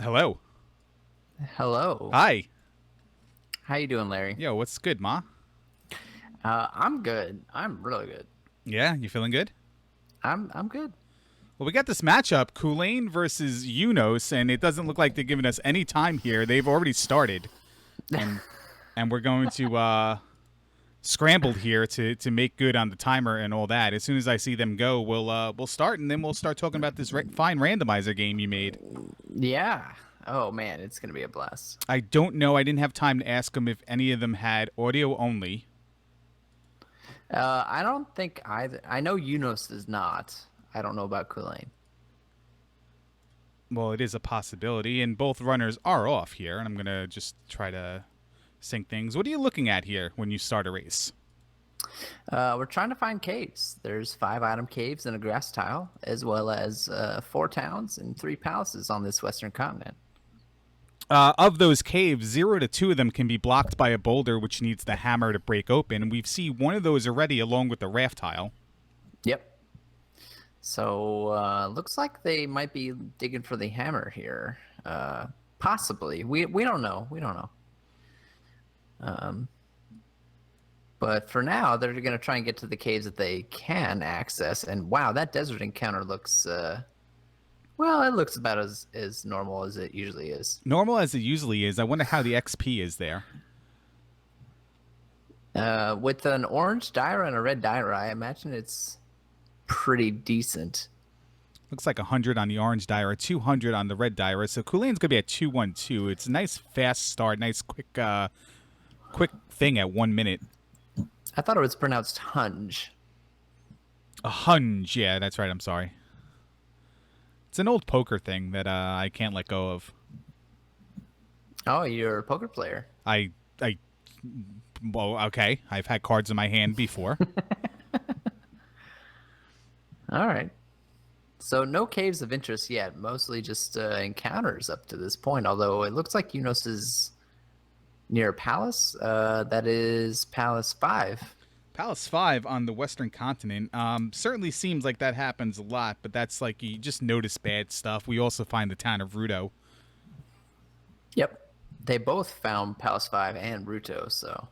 Hello. Hello. Hi. How you doing, Larry? Yo, what's good, Ma? I'm good. I'm really good. Yeah, you feeling good? I'm good. Well, we got this matchup, Culain versus Eunosxx, and it doesn't look like they're giving us any time here. They've already started, and we're going to scramble here to make good on the timer and all that. As soon as I see them go, we'll start, and then we'll start talking about this fine randomizer game you made. Yeah. Oh man, it's gonna be a blast. I don't know. I didn't have time to ask them if any of them had audio only. I don't think either. I know Eunos does not. I don't know about Culain. Well, it is a possibility, and both runners are off here, and I'm gonna just try to sync things. What are you looking at here when you start a race? We're trying to find caves. There's 5 item caves and a grass tile, as well as 4 towns and 3 palaces on this western continent. Of those caves, 0 to 2 of them can be blocked by a boulder, which needs the hammer to break open. We've seen one of those already, along with the raft tile. Yep. So looks like they might be digging for the hammer here. Possibly. We don't know. We don't know. Um, But for now, they're going to try and get to the caves that they can access. And wow, that desert encounter looks, well, it looks about as normal as it usually is. Normal as it usually is. I wonder how the XP is there. With an orange Dyra and a red Dyra, I imagine it's pretty decent. Looks like 100 on the orange Dyra, 200 on the red Dyra. So Culain's gonna be at 212. It's a nice fast start, nice quick thing at 1 minute. I thought it was pronounced hunge. A hunge, yeah, that's right. I'm sorry. It's an old poker thing that I can't let go of. Oh, you're a poker player. I well, okay. I've had cards in my hand before. All right. So no caves of interest yet. Mostly just encounters up to this point. Although it looks like Eunos is near a palace. That is Palace 5. Palace 5 on the Western continent certainly seems like that happens a lot, but that's like you just notice bad stuff. We also find the town of Rudo. Yep. They both found Palace 5 and Ruto, so.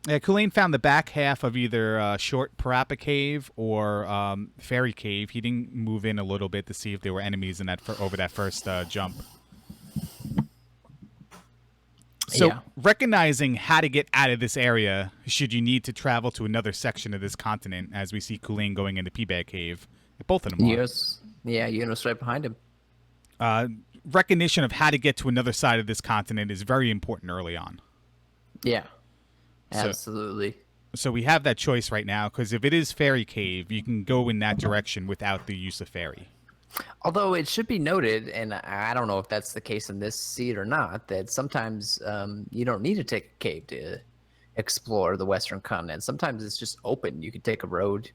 Yeah, Culain found the back half of either Short Parappa Cave or Fairy Cave. He didn't move in a little bit to see if there were enemies in that over that first jump. So, Yeah. recognizing how to get out of this area, should you need to travel to another section of this continent, as we see Culain going into Peabag Cave, both of them are. Eunos. Yeah, Eunos right behind him. Recognition of how to get to another side of this continent is very important early on. Yeah. So, Absolutely. so we have that choice right now, because if it is Fairy Cave, you can go in that direction without the use of fairy. Although it should be noted, and I don't know if that's the case in this seed or not, that sometimes you don't need to take a cave to explore the Western continent. Sometimes it's just open. You can take a road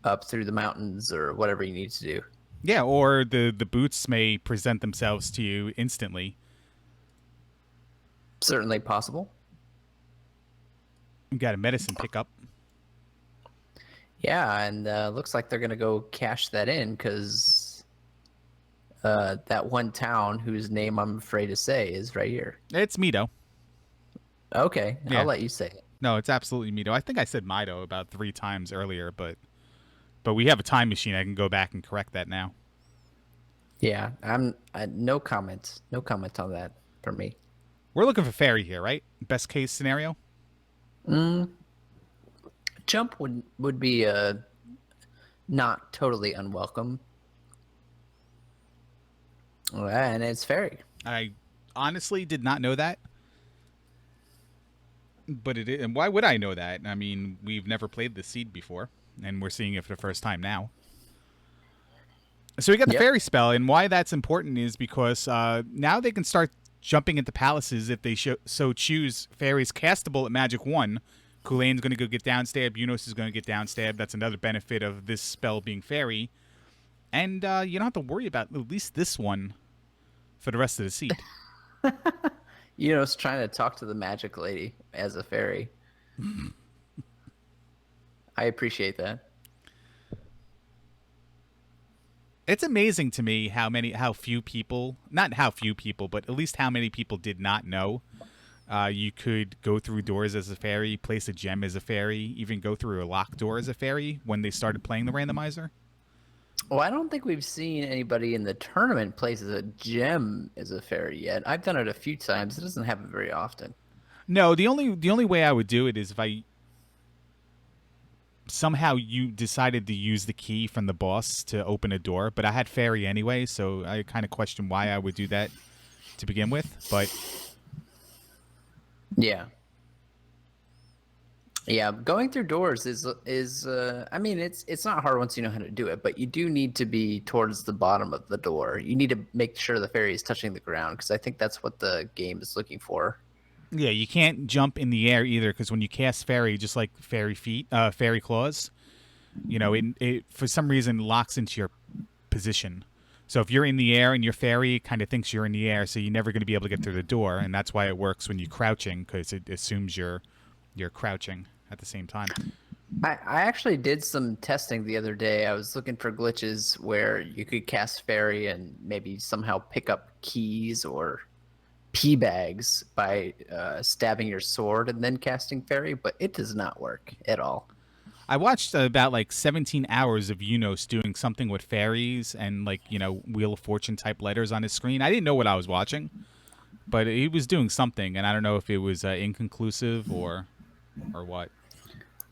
up through the mountains or whatever you need to do. Yeah, or the boots may present themselves to you instantly. Certainly possible. You got a medicine pickup. Yeah, and looks like they're going to go cash that in because that one town whose name I'm afraid to say is right here. It's Mito. Okay, I'll Yeah. let you say it. No, it's absolutely Mito. I think I said Mito about 3 times earlier, but we have a time machine. I can go back and correct that now. Yeah, no comment. No comment on that for me. We're looking for fairy here, right? Best case scenario. Jump would be not totally unwelcome. And it's fairy. I honestly did not know that, but it is, and why would I know that? I mean, we've never played the seed before, and we're seeing it for the first time now. So we got the Yep. fairy spell, and why that's important is because now they can start jumping into palaces if they so choose. Fairies castable at Magic 1. Culain's going to go get downstab. Eunos is going to get downstab. That's another benefit of this spell being fairy. And you don't have to worry about at least this one for the rest of the seed. It's trying to talk to the magic lady as a fairy. I appreciate that. It's amazing to me how few people, not how few people, but at least how many people did not know you could go through doors as a fairy, place a gem as a fairy, even go through a locked door as a fairy when they started playing the randomizer. Well, I don't think we've seen anybody in the tournament place a gem as a fairy yet. I've done it a few times. It doesn't happen very often. No, the only way I would do it is if I somehow you decided to use the key from the boss to open a door, but I had fairy anyway, so I kind of question why I would do that to begin with. But Yeah. Yeah, going through doors is I mean it's not hard once you know how to do it, but you do need to be towards the bottom of the door. You need to make sure the fairy is touching the ground because I think that's what the game is looking for. yeah, you can't jump in the air either because when you cast fairy, just like fairy feet, fairy claws, it for some reason locks into your position. So if you're in the air and your fairy kind of thinks you're in the air, so you're never going to be able to get through the door, and that's why it works when you're crouching because it assumes you're crouching at the same time. I actually did some testing the other day. I was looking for glitches where you could cast fairy and maybe somehow pick up keys or pea bags by stabbing your sword and then casting fairy, but it does not work at all. I watched about like 17 hours of Eunosxx doing something with fairies and like Wheel of Fortune type letters on his screen. I didn't know what I was watching, but he was doing something, and I don't know if it was inconclusive or what.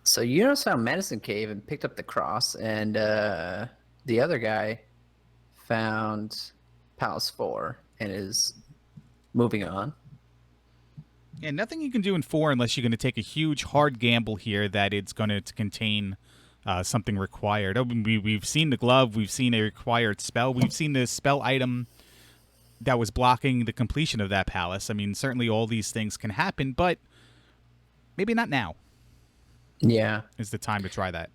So Eunos found Medicine Cave and picked up the cross, and the other guy found Palace 4 and is moving on. Yeah, nothing you can do in 4 unless you're going to take a huge hard gamble here that it's going to contain something required. I mean, we've seen the glove, we've seen a required spell, we've seen the spell item that was blocking the completion of that palace. I mean, certainly all these things can happen, but maybe not now Yeah. is the time to try that.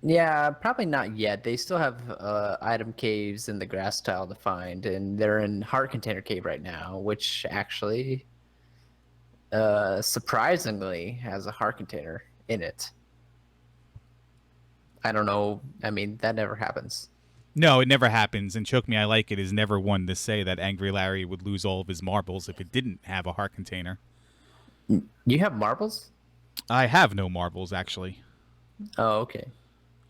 Yeah, probably not yet. They still have item caves in the grass tile to find, and they're in Heart Container Cave right now, which actually surprisingly has a heart container in it. I don't know. I mean, that never happens. No, it never happens, and Choke Me I Like It is never one to say that Angry Larry would lose all of his marbles if it didn't have a heart container. You have marbles? I have no marbles, actually. Oh, okay.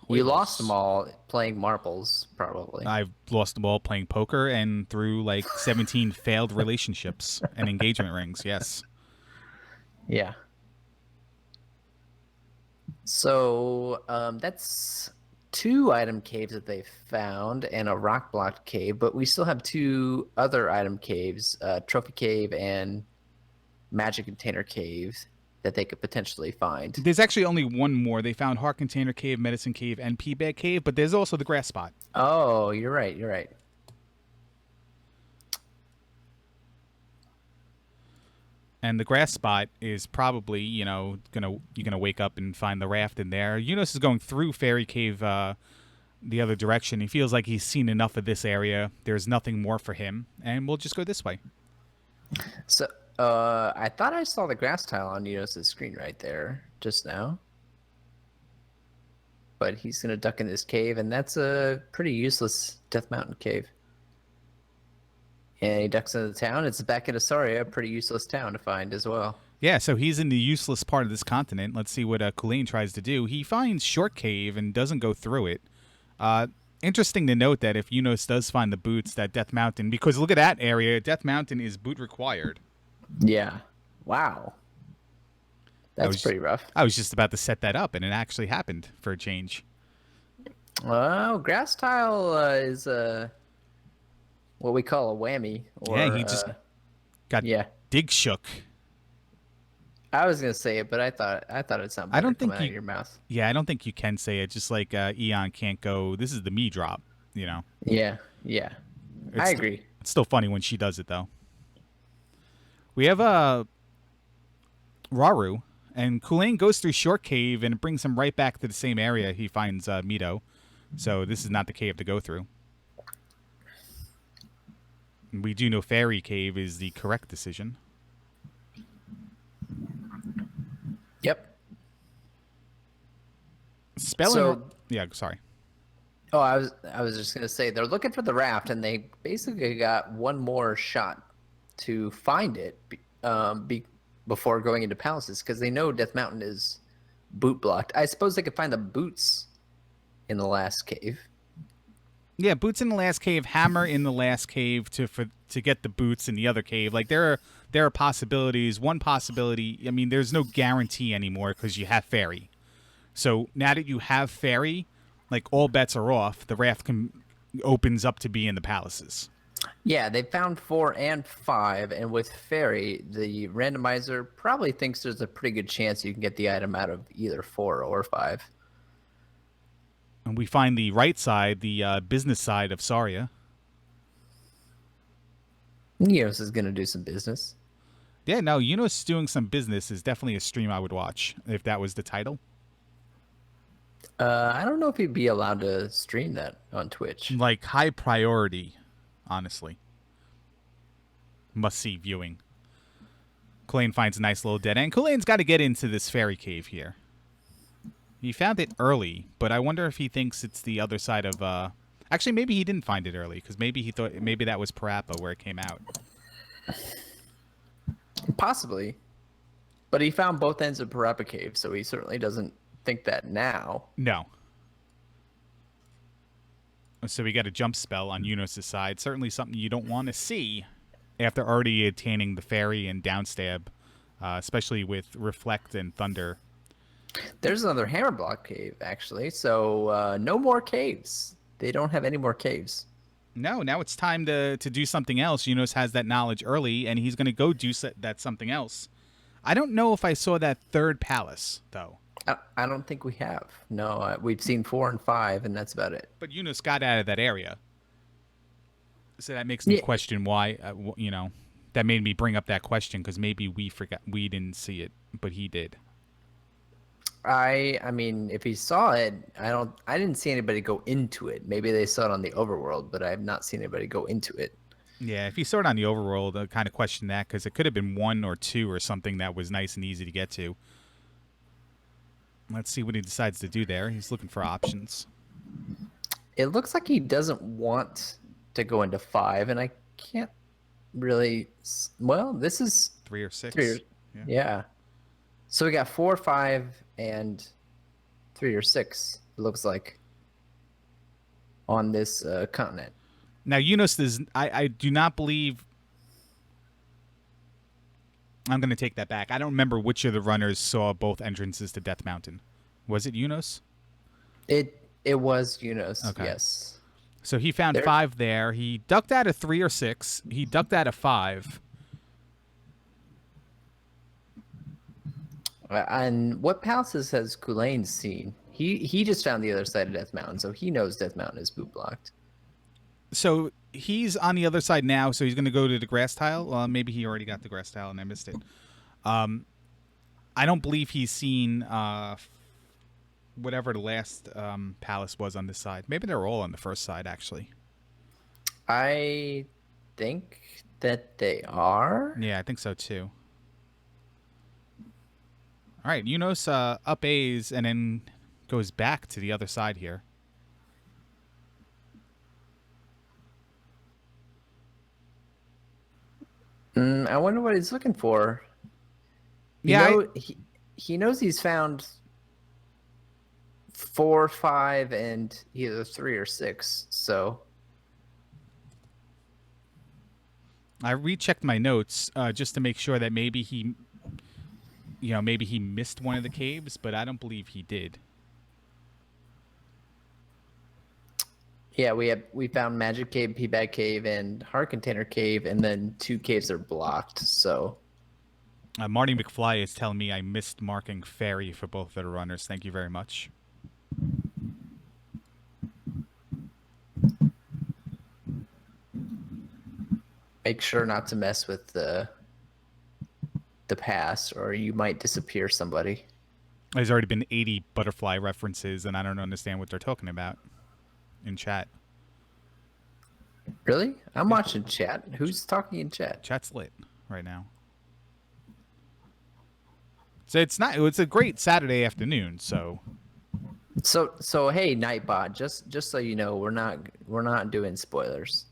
You lost them all playing marbles, probably. I've lost them all playing poker and through like 17 failed relationships and engagement rings, yes. Yeah. So that's 2 item caves that they found and a rock blocked cave, but we still have 2 other item caves, Trophy Cave and Magic Container Cave, that they could potentially find. There's actually only one more. They found Heart Container Cave, Medicine Cave, and Pea Bag Cave, but there's also the grass spot. Oh, you're right. You're right. And the grass spot is probably, you're gonna wake up and find the raft in there. Eunosxx is going through Fairy Cave the other direction. He feels like he's seen enough of this area. There's nothing more for him, and we'll just go this way. So I thought I saw the grass tile on Eunos's screen right there just now. But he's going to duck in this cave, and that's a pretty useless Death Mountain cave. And he ducks into the town. It's back in Asaria, a pretty useless town to find as well. Yeah, so he's in the useless part of this continent. Let's see what Culain tries to do. He finds Short Cave and doesn't go through it. Interesting to note that if Eunosxx does find the boots, that Death Mountain, because look at that area, Death Mountain is boot required. Yeah. Wow. That's pretty rough. I was just about to set that up, and it actually happened for a change. Oh, grass tile is what we call a whammy. Or, yeah, he just got dig shook. I was gonna say it, but I thought it sounded better coming out of your mouth. Yeah, I don't think you can say it. Just like Eon can't go. This is the me drop. Yeah. I agree. It's still funny when she does it though. We have Raru, and Culain goes through Short Cave and brings him right back to the same area he finds Mito. So this is not the cave to go through. We do know Fairy Cave is the correct decision. Yep. Spelling. So, yeah, sorry. Oh, I was just gonna say they're looking for the raft, and they basically got one more shot to find it before going into palaces because they know Death Mountain is boot blocked. I suppose they could find the boots in the last cave. Yeah, boots in the last cave, hammer in the last cave to get the boots in the other cave. Like there are possibilities. One possibility, I mean, there's no guarantee anymore because you have fairy. So now that you have fairy, like all bets are off. The raft opens up to be in the palaces. Yeah, they found 4 and 5, and with fairy, the randomizer probably thinks there's a pretty good chance you can get the item out of either 4 or 5. And we find the right side, the business side of Saria. Neos is gonna do some business. Yeah, no, Eunosxx doing some business is definitely a stream I would watch if that was the title. I don't know if he'd be allowed to stream that on Twitch. Like high priority, honestly. Must see viewing. Culain finds a nice little dead end. Culain's got to get into this fairy cave here. He found it early, but I wonder if he thinks it's the other side of. Actually, maybe he didn't find it early because maybe he thought maybe that was Parappa where it came out. Possibly, but he found both ends of Parappa Cave, so he certainly doesn't think that now. No. So we got a jump spell on Eunosx's side. Certainly something you don't want to see after already attaining the fairy and downstab, especially with Reflect and Thunder. There's another hammer block cave, actually, so no more caves. They don't have any more caves. No, now it's time to do something else. Eunosxx has that knowledge early, and he's going to go do that something else. I don't know if I saw that third palace, though. I don't think we have. No, we've seen 4 and 5, and that's about it. But Eunosxx got out of that area. So that makes me question why, that made me bring up that question, because maybe we forgot, we didn't see it, but he did. I mean, if he saw it, I didn't see anybody go into it. Maybe they saw it on the overworld, but I have not seen anybody go into it. Yeah, if he saw it on the overworld, I kind of question that, because it could have been 1 or 2 or something that was nice and easy to get to. Let's see what he decides to do there. He's looking for options. It looks like he doesn't want to go into 5, and I can't really. Well, this is 3 or 6. 3 or, yeah. So we got 4, 5, and 3 or 6. It looks like on this continent. Now, Eunosxx is. I do not believe. I'm going to take that back. I don't remember which of the runners saw both entrances to Death Mountain. Was it Eunosxx? It was Eunosxx. Okay. Yes. So he found 5 there. He ducked out of 3 or 6. He ducked out of 5. And what palaces has Culain seen? He just found the other side of Death Mountain, so he knows Death Mountain is boot blocked. So he's on the other side now, so he's going to go to the grass tile. Maybe he already got the grass tile and I missed it. I don't believe he's seen whatever the last palace was on this side. Maybe they're all on the first side, actually. I think that they are. Yeah, I think so, too. All right, Eunosxx up A's and then goes back to the other side here. I wonder what he's looking for. He knows he's found 4, 5, and either 3 or 6. So I rechecked my notes just to make sure that maybe he missed one of the caves, but I don't believe he did. Yeah, we found Magic Cave, Peabag Cave, and Heart Container Cave, and then 2 caves are blocked. So Marty McFly is telling me I missed marking Fairy for both of the runners. Thank you very much. Make sure not to mess with the past, or you might disappear somebody. There's already been 80 butterfly references, and I don't understand what they're talking about in chat. Really? I'm watching chat. Who's talking in chat? Chat's lit right now. So it's a great Saturday afternoon, so So hey, Nightbot, just so you know, we're not doing spoilers.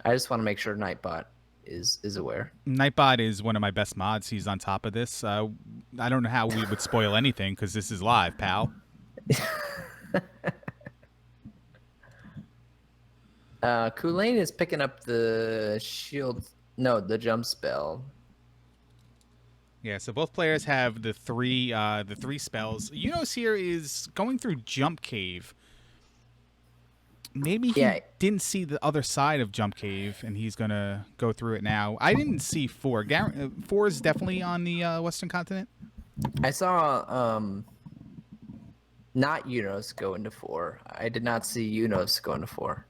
I just want to make sure Nightbot is aware. Nightbot is one of my best mods. He's on top of this. I don't know how we would spoil anything because this is live, pal. Culain is picking up the shield. No, the jump spell. Yeah, so both players have the three spells. Eunosxx here is going through Jump Cave. Maybe he Yeah, didn't see the other side of Jump Cave, and he's gonna go through it now. I didn't see 4. 4 is definitely on the Western continent. I saw not Eunosxx go into 4. I did not see Eunosxx go into 4.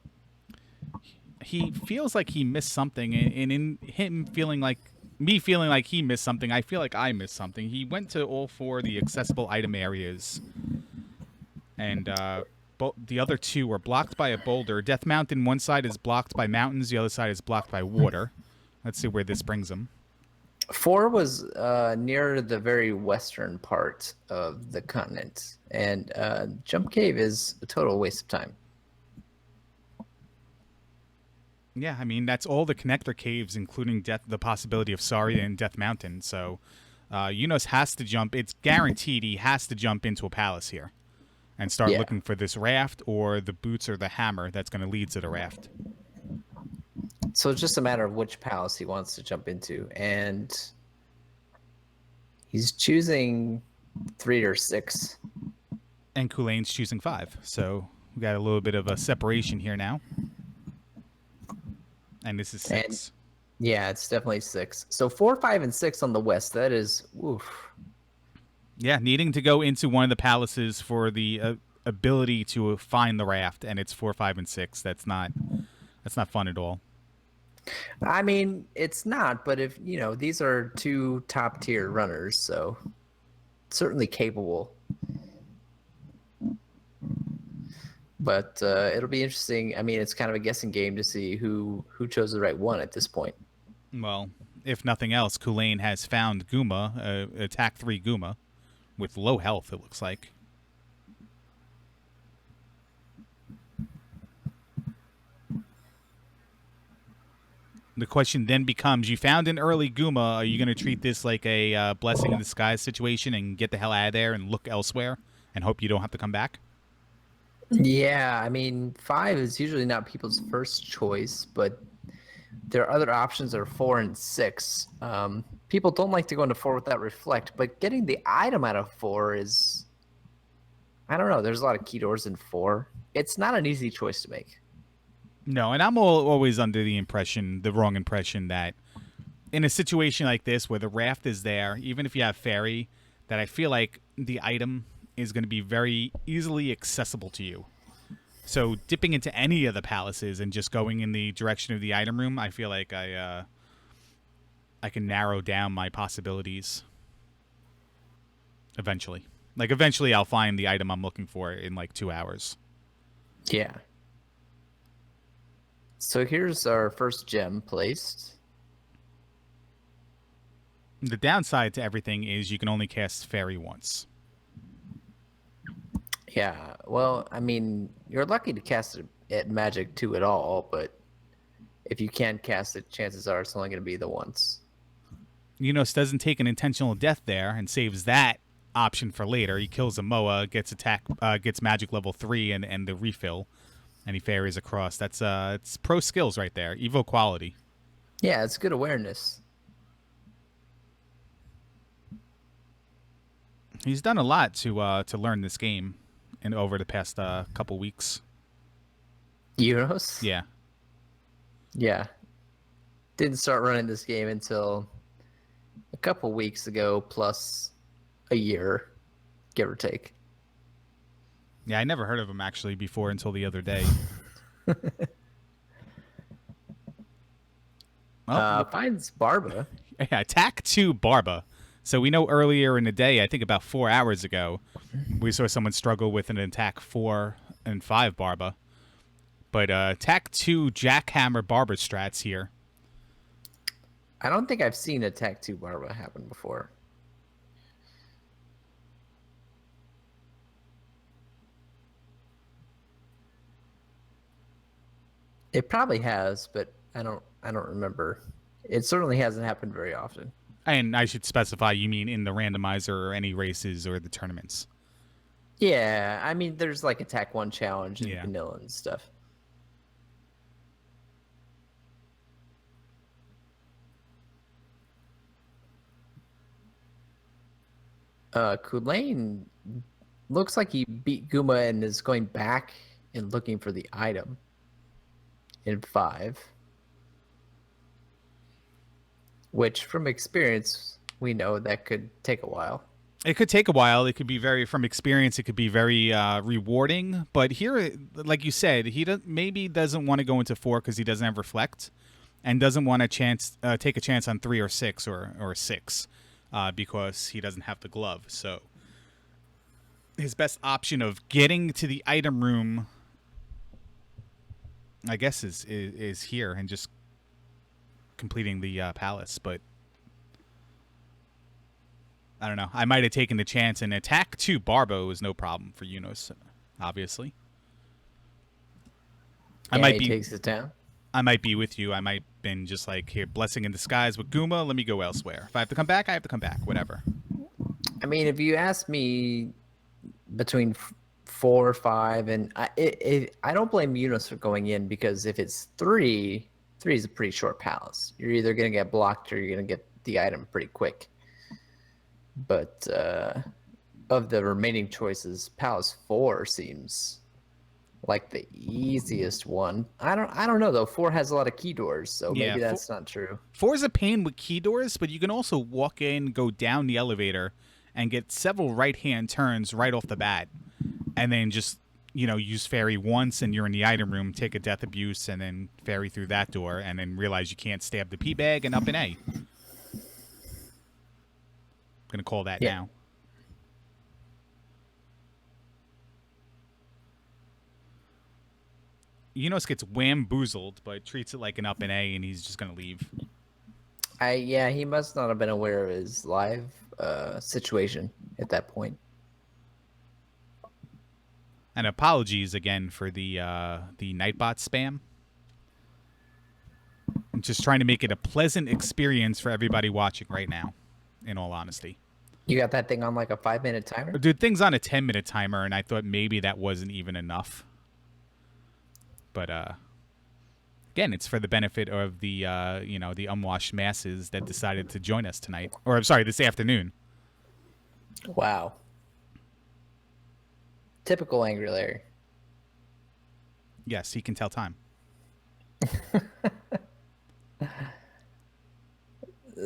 He feels like he missed something, and in him feeling like me feeling like he missed something, I feel like I missed something. He went to all 4 of the accessible item areas, and the other 2 were blocked by a boulder. Death Mountain, one side is blocked by mountains, the other side is blocked by water. Let's see where this brings him. 4 was near the very western part of the continent, and Jump Cave is a total waste of time. Yeah, I mean, that's all the connector caves, including the possibility of Saria and Death Mountain. So Eunosxx has to jump. It's guaranteed he has to jump into a palace here and start Yeah. looking for this raft or the boots or the hammer that's going to lead to the raft. So it's just a matter of which palace he wants to jump into, and he's choosing 3 or 6. And Culain's choosing 5. So we got a little bit of a separation here now. And this is 6. Yeah, it's definitely 6. So 4, 5, and 6 on the west. That is, oof. Yeah, needing to go into one of the palaces for the ability to find the raft, and it's 4, 5, and 6. That's not fun at all. I mean, it's not, but if these are 2 top tier runners, so certainly capable. But it'll be interesting. I mean, it's kind of a guessing game to see who chose the right one at this point. Well, if nothing else, Culain has found Guma, attack 3 Guma, with low health, it looks like. The question then becomes, you found an early Guma, are you going to treat this like a blessing in disguise situation and get the hell out of there and look elsewhere and hope you don't have to come back? Yeah, I mean, 5 is usually not people's first choice, but their other options are 4 and 6. People don't like to go into 4 without reflect, but getting the item out of 4 is, I don't know. There's a lot of key doors in 4. It's not an easy choice to make. No, and I'm always under the wrong impression that in a situation like this where the raft is there, even if you have fairy, that I feel like the item is going to be very easily accessible to you. So dipping into any of the palaces and just going in the direction of the item room, I feel like I can narrow down my possibilities eventually. Like eventually I'll find the item I'm looking for in like 2 hours. Yeah. So here's our first gem placed. The downside to everything is you can only cast fairy once. Yeah, well, I mean, you're lucky to cast it at Magic 2 at all, but if you can cast it, chances are it's only going to be the once. Eunosxx doesn't take an intentional death there and saves that option for later. He kills a Moa, gets magic level 3 and the refill, and he fairies across. That's it's pro skills right there. Evo quality. Yeah, it's good awareness. He's done a lot to learn this game in over the past couple weeks. Euros? Yeah. Yeah. Didn't start running this game until a couple weeks ago, plus a year, give or take. Yeah, I never heard of him actually before until the other day. Finds Barba. Yeah, attack 2 Barba. So we know earlier in the day, I think about 4 hours ago, we saw someone struggle with an attack 4 and 5 Barba. But attack 2 Jackhammer Barba strats here. I don't think I've seen attack 2 Barba happen before. It probably has, but I don't remember. It certainly hasn't happened very often. And I should specify, you mean in the randomizer or any races or the tournaments? Yeah, I mean, there's like attack one challenge and Yeah. vanilla and stuff. Culain looks like he beat Guma and is going back and looking for the item in 5. Which, from experience, we know that could take a while. It could take a while. It could be very, from experience, it could be very rewarding. But here, like you said, he maybe doesn't want to go into 4 because he doesn't have reflect, and doesn't want to take a chance on 3 or 6 or 6 because he doesn't have the glove. So his best option of getting to the item room, I guess, is here and just completing the palace. But I don't know. I might have taken the chance and attack 2 Barbo is no problem for Eunosxx, obviously. Yeah, he takes it down. I might be with you. I might have been just like, here, blessing in disguise with Guma. Let me go elsewhere. If I have to come back, I have to come back. Whatever. I mean, if you ask me between 4 or 5, and I don't blame Eunosxx for going in, because if it's 3, 3 is a pretty short palace. You're either going to get blocked or you're going to get the item pretty quick. But of the remaining choices, Palace 4 seems like the easiest one. I don't know though. 4 has a lot of key doors, so maybe that's not true. 4 is a pain with key doors, but you can also walk in, go down the elevator, and get several right-hand turns right off the bat, and then just use fairy once, and you're in the item room, take a death abuse, and then fairy through that door, and then realize you can't stab the P bag and up an A. Gonna call that now. Eunosxx gets whamboozled, but treats it like an up and A, and he's just gonna leave. Yeah, he must not have been aware of his live situation at that point. And apologies again for the Nightbot spam. I'm just trying to make it a pleasant experience for everybody watching right now, in all honesty. You got that thing on like a 5-minute timer? Dude, thing's on a 10-minute timer, and I thought maybe that wasn't even enough. But again, it's for the benefit of the the unwashed masses that decided to join us tonight, or I'm sorry, this afternoon. Wow. Typical Angry Larry. Yes, he can tell time.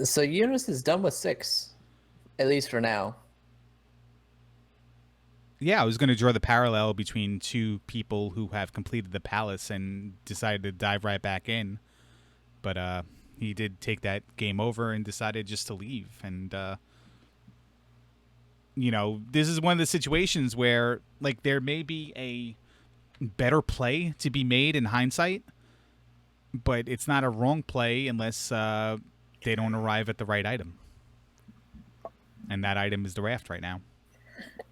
So Eunosxx is done with 6, at least for now. Yeah, I was going to draw the parallel between 2 people who have completed the palace and decided to dive right back in. But he did take that game over and decided just to leave. And, this is one of the situations where, like, there may be a better play to be made in hindsight, but it's not a wrong play unless they don't arrive at the right item. And that item is the raft right now.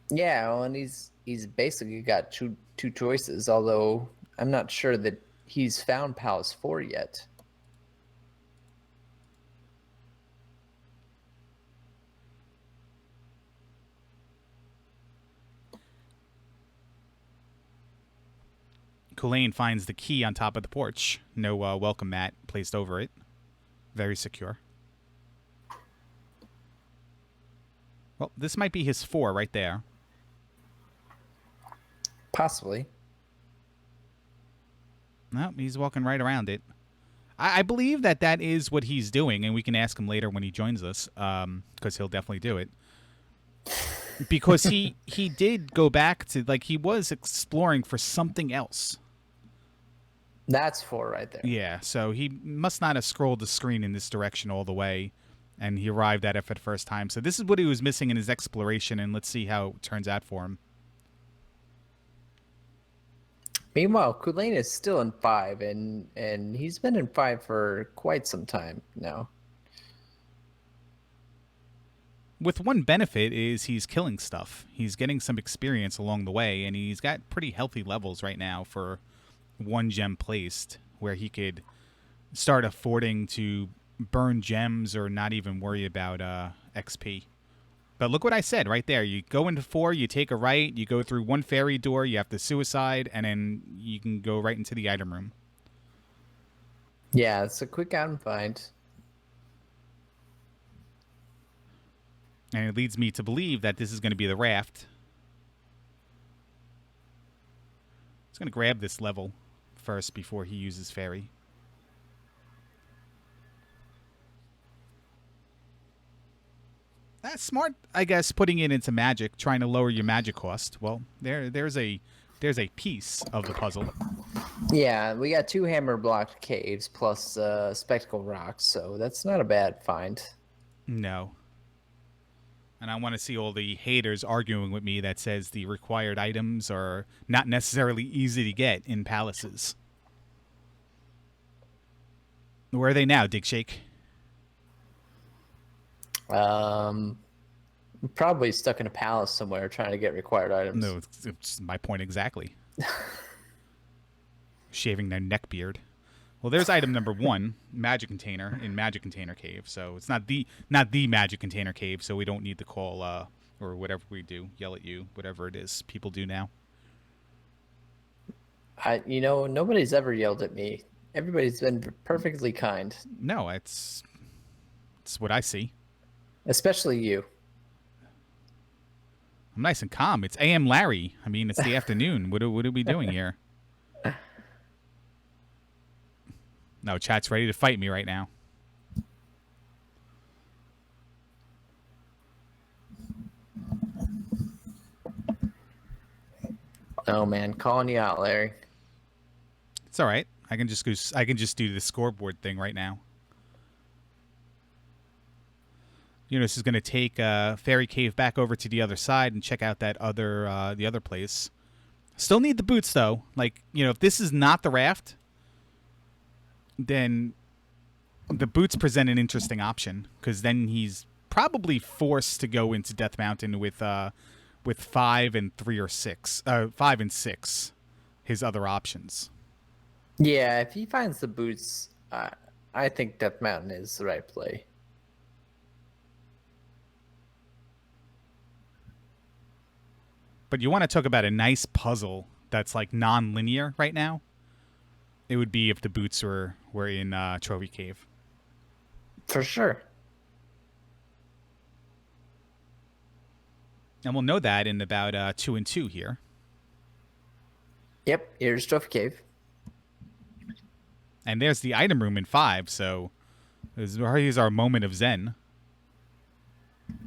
Yeah, well, and he's basically got two choices, although I'm not sure that he's found Palace 4 yet. Culain finds the key on top of the porch. No welcome mat placed over it. Very secure. Well, this might be his 4 right there. Possibly. No, he's walking right around it. I believe that is what he's doing, and we can ask him later when he joins us, because he'll definitely do it. Because he did go back to, like, he was exploring for something else. That's 4 right there. Yeah, so he must not have scrolled the screen in this direction all the way, and he arrived at it for the first time. So this is what he was missing in his exploration, and let's see how it turns out for him. Meanwhile, Culain is still in 5, and he's been in 5 for quite some time now. With one benefit is he's killing stuff. He's getting some experience along the way, and he's got pretty healthy levels right now for 1 gem placed. where he could start affording to burn gems or not even worry about XP. But look what I said right there. You go into 4, you take a right, you go through one fairy door, you have to suicide, and then you can go right into the item room. Yeah, it's a quick item find. And it leads me to believe that this is going to be the raft. He's going to grab this level first before he uses fairy. That's smart, I guess, putting it into magic, trying to lower your magic cost. Well, there's a piece of the puzzle. Yeah, we got 2 hammer blocked caves plus spectacle rocks, so that's not a bad find. No. And I want to see all the haters arguing with me that says the required items are not necessarily easy to get in palaces. Where are they now, Dig Shake? Probably stuck in a palace somewhere trying to get required items. No, it's my point exactly. Shaving their neck beard. Well, there's item number 1, magic container in magic container cave. So it's not the magic container cave. So we don't need to call or whatever we do, yell at you, whatever it is people do now. Nobody's ever yelled at me. Everybody's been perfectly kind. No, it's what I see. Especially you. I'm nice and calm. It's AM Larry. I mean, it's the afternoon. What are we doing here? No, chat's ready to fight me right now. Oh man, calling you out, Larry. It's all right. I can just do the scoreboard thing right now. Eunosxx is going to take Fairy Cave back over to the other side and check out that the other place. Still need the boots though. Like, if this is not the raft, then the boots present an interesting option because then he's probably forced to go into Death Mountain with 5 and 3 or 6, 5 and 6, his other options. Yeah, if he finds the boots, I think Death Mountain is the right play. But you want to talk about a nice puzzle that's like non-linear right now? It would be if the boots were in Trophy Cave. For sure. And we'll know that in about 2 and 2 here. Yep, here's Trophy Cave. And there's the item room in 5, so here's our moment of zen.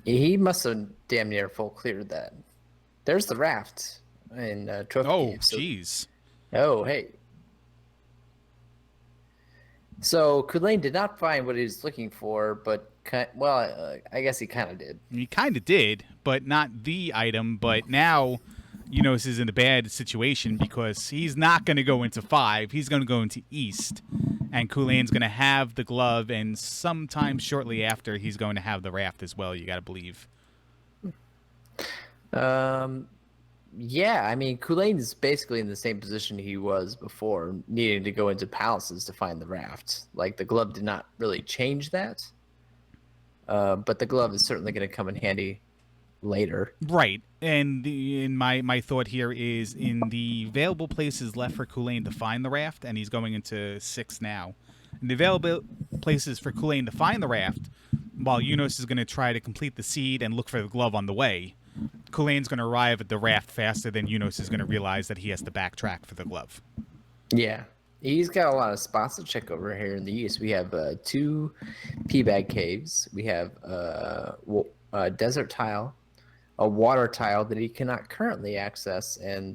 He must have damn near full cleared that. There's the raft in Trophy Cave. Oh, jeez. Oh, hey. So Culain did not find what he was looking for, but I guess he kind of did. He kind of did, but not the item. But now, Eunosxx is in a bad situation because he's not going to go into 5. He's going to go into East, and Culain's going to have the glove, and sometime shortly after, he's going to have the raft as well. You got to believe. Yeah, I mean, Culain is basically in the same position he was before, needing to go into palaces to find the raft. Like, the glove did not really change that, but the glove is certainly going to come in handy later. Right, and my thought here is in the available places left for Culain to find the raft, and he's going into 6 now. In the available places for Culain to find the raft, while Eunosxx is going to try to complete the seed and look for the glove on the way, Culain's going to arrive at the raft faster than Eunosxx is going to realize that he has to backtrack for the glove. Yeah. He's got a lot of spots to check over here in the east. We have 2 P-bag caves. We have a desert tile, a water tile that he cannot currently access, and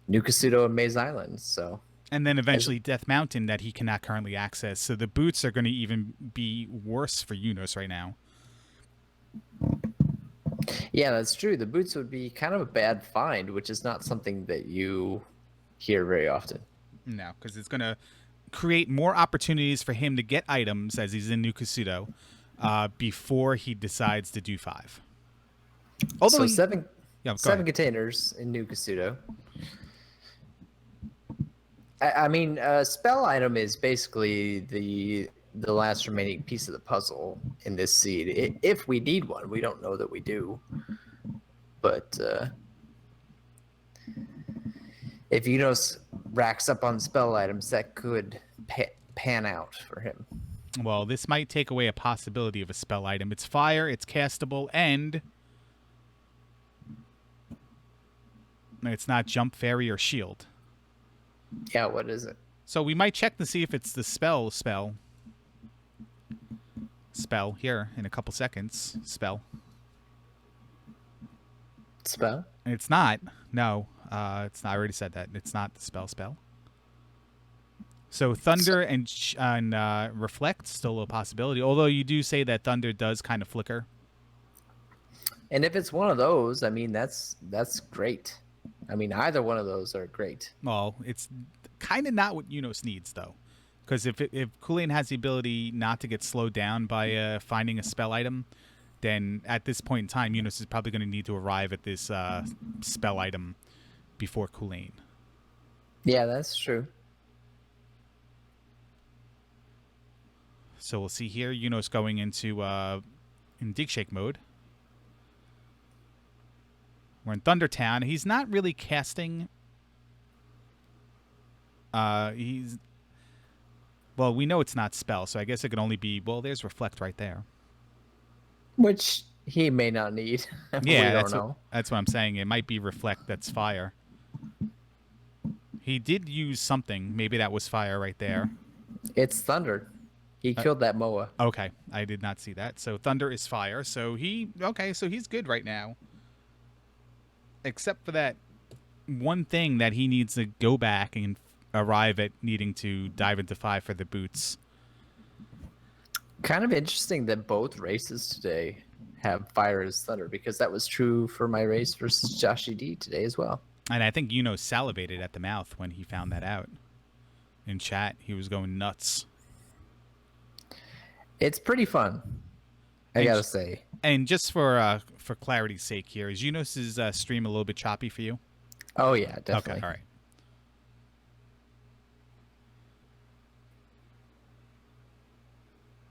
Nukasudo and Maze Island. So, and then eventually Death Mountain that he cannot currently access. So the boots are going to even be worse for Eunosxx right now. Yeah, that's true. The boots would be kind of a bad find, which is not something that you hear very often. No, because it's going to create more opportunities for him to get items as he's in New Kasuto before he decides to do 5. Although seven ahead. containers in New Kasuto. I mean, spell item is basically the last remaining piece of the puzzle in this seed. If we need one, we don't know that we do, but if Eunos racks up on spell items, that could pan out for him. Well, this might take away a possibility of a spell item. It's fire, it's castable, and it's not jump, fairy, or shield. Yeah, what is it? So we might check to see if it's the spell here in a couple seconds. Spell. Spell? It's not. No, it's not. I already said that. It's not the spell. So thunder and reflect still a possibility. Although you do say that thunder does kind of flicker. And if it's one of those, I mean that's great. I mean either one of those are great. Well, it's kind of not what Eunosxx needs though, because if Culain has the ability not to get slowed down by finding a spell item, then at this point in time, Eunosxx is probably going to need to arrive at this spell item before Culain. Yeah, that's true. So we'll see here. Eunosxx going into in Dig Shake mode. We're in Thundertown. He's not really casting. Well, we know it's not spell, so I guess it could only be. Well, there's reflect right there. Which he may not need. Yeah, we don't know. That's what I'm saying. It might be reflect that's fire. He did use something. Maybe that was fire right there. It's thunder. He killed that Moa. Okay, I did not see that. So thunder is fire. So so he's good right now. Except for that one thing that he needs to go back and arrive at needing to dive into 5 for the boots. Kind of interesting that both races today have fire as thunder, because that was true for my race versus Joshy D today as well. And I think Eunosxx salivated at the mouth when he found that out. In chat, he was going nuts. It's pretty fun, I gotta say. And just for clarity's sake here, is Eunosxx's stream a little bit choppy for you? Oh yeah, definitely. Okay, all right.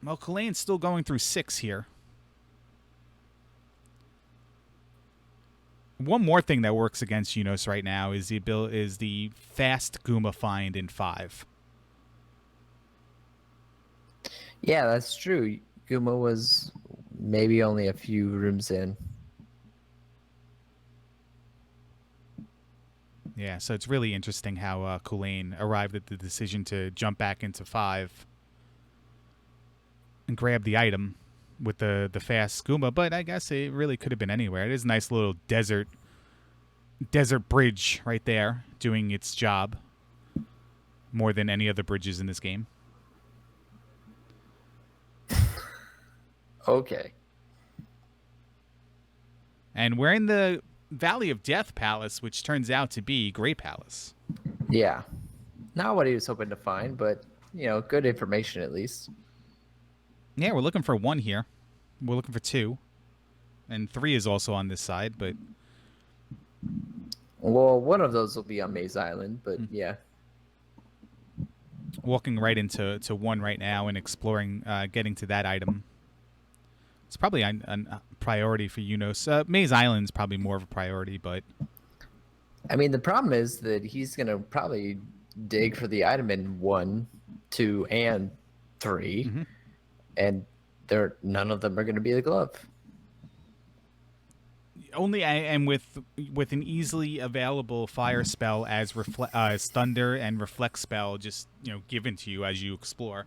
Well, Culain's still going through 6 here. One more thing that works against Eunosxx right now is the fast Guma find in 5. Yeah, that's true. Guma was maybe only a few rooms in. Yeah, so it's really interesting how Culain arrived at the decision to jump back into 5 and grab the item with the fast Skooma, but I guess it really could have been anywhere. It is a nice little desert bridge right there doing its job more than any other bridges in this game. Okay. And we're in the Valley of Death Palace, which turns out to be Grey Palace. Yeah. Not what he was hoping to find, but, good information at least. Yeah, we're looking for 1 here. We're looking for 2. And 3 is also on this side, but... Well, one of those will be on Maze Island, but yeah. Walking right into 1 right now and exploring, getting to that item. It's probably a priority for Eunosxx. Maze Island's probably more of a priority, but... I mean, the problem is that he's going to probably dig for the item in 1, 2, and 3. Mm-hmm. And none of them are going to be the glove. Only and with an easily available fire spell as thunder and reflect spell just given to you as you explore.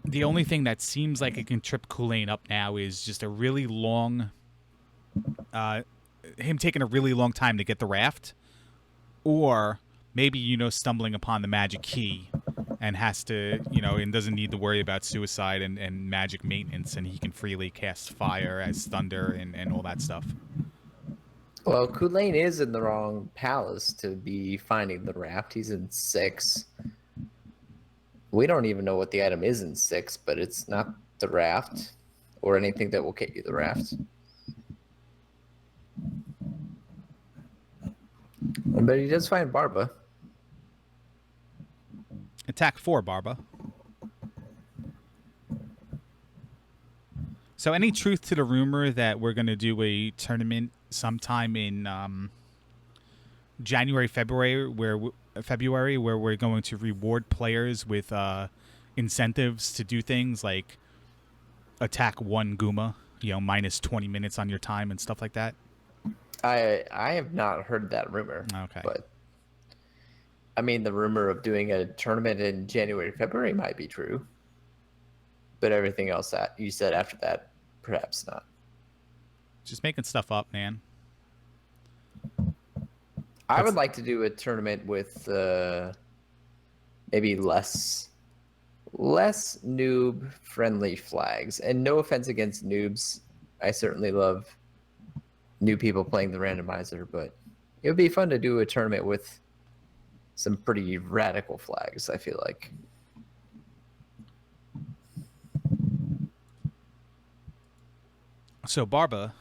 The only thing that seems like it can trip Culain up now is just a really long, him taking a really long time to get the raft, or maybe stumbling upon the magic key and has to and doesn't need to worry about suicide and magic maintenance, and he can freely cast fire as thunder and all that stuff. Well, Culain is in the wrong palace to be finding the raft. He's in 6. We don't even know what the item is in 6, but it's not the raft or anything that will get you the raft. But he does find Barba. Attack 4, Barba. So, any truth to the rumor that we're going to do a tournament sometime in January, February, where we're going to reward players with incentives to do things like attack 1 Guma, minus 20 minutes on your time and stuff like that? I have not heard that rumor. Okay. But I mean, the rumor of doing a tournament in January, February might be true. But everything else that you said after that, perhaps not. Just making stuff up, man. I would like to do a tournament with maybe less noob friendly flags. And no offense against noobs. I certainly love new people playing the randomizer, but it would be fun to do a tournament with some pretty radical flags, I feel like. So Barba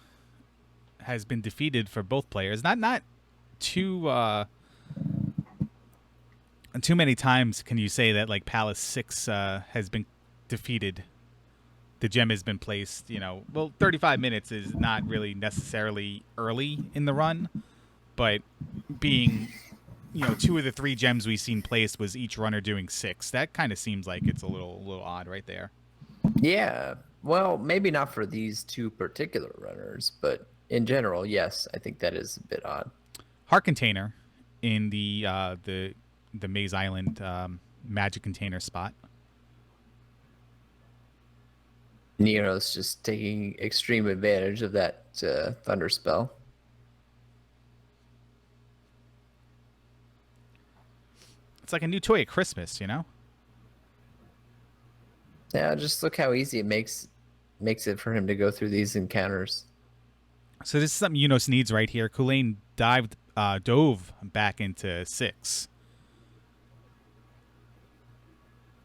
has been defeated for both players. Not too many times can you say that like Palace 6 has been defeated. The gem has been placed, 35 minutes is not really necessarily early in the run, but being, 2 of the 3 gems we've seen placed was each runner doing 6. That kind of seems like it's a little odd right there. Yeah. Well, maybe not for these 2 particular runners, but in general, yes, I think that is a bit odd. Heart container in the Maze Island magic container spot. Nero's just taking extreme advantage of that thunder spell. It's like a new toy at Christmas, Yeah, just look how easy it makes it for him to go through these encounters. So this is something Eunosxx needs right here. Culain dove back into 6.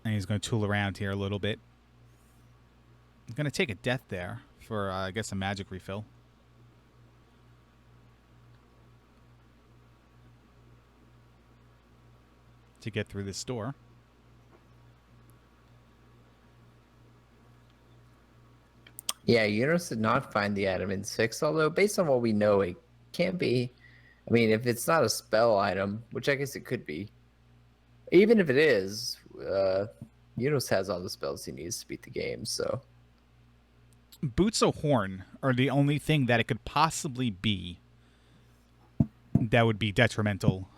And he's going to tool around here a little bit. He's going to take a death there for, I guess, a magic refill. To get through this door. Yeah, Eunosxx did not find the item in 6, although based on what we know, it can't be. I mean, if it's not a spell item, which I guess it could be, even if it is, Eunosxx has all the spells he needs to beat the game, so. Boots of Horn are the only thing that it could possibly be that would be detrimental.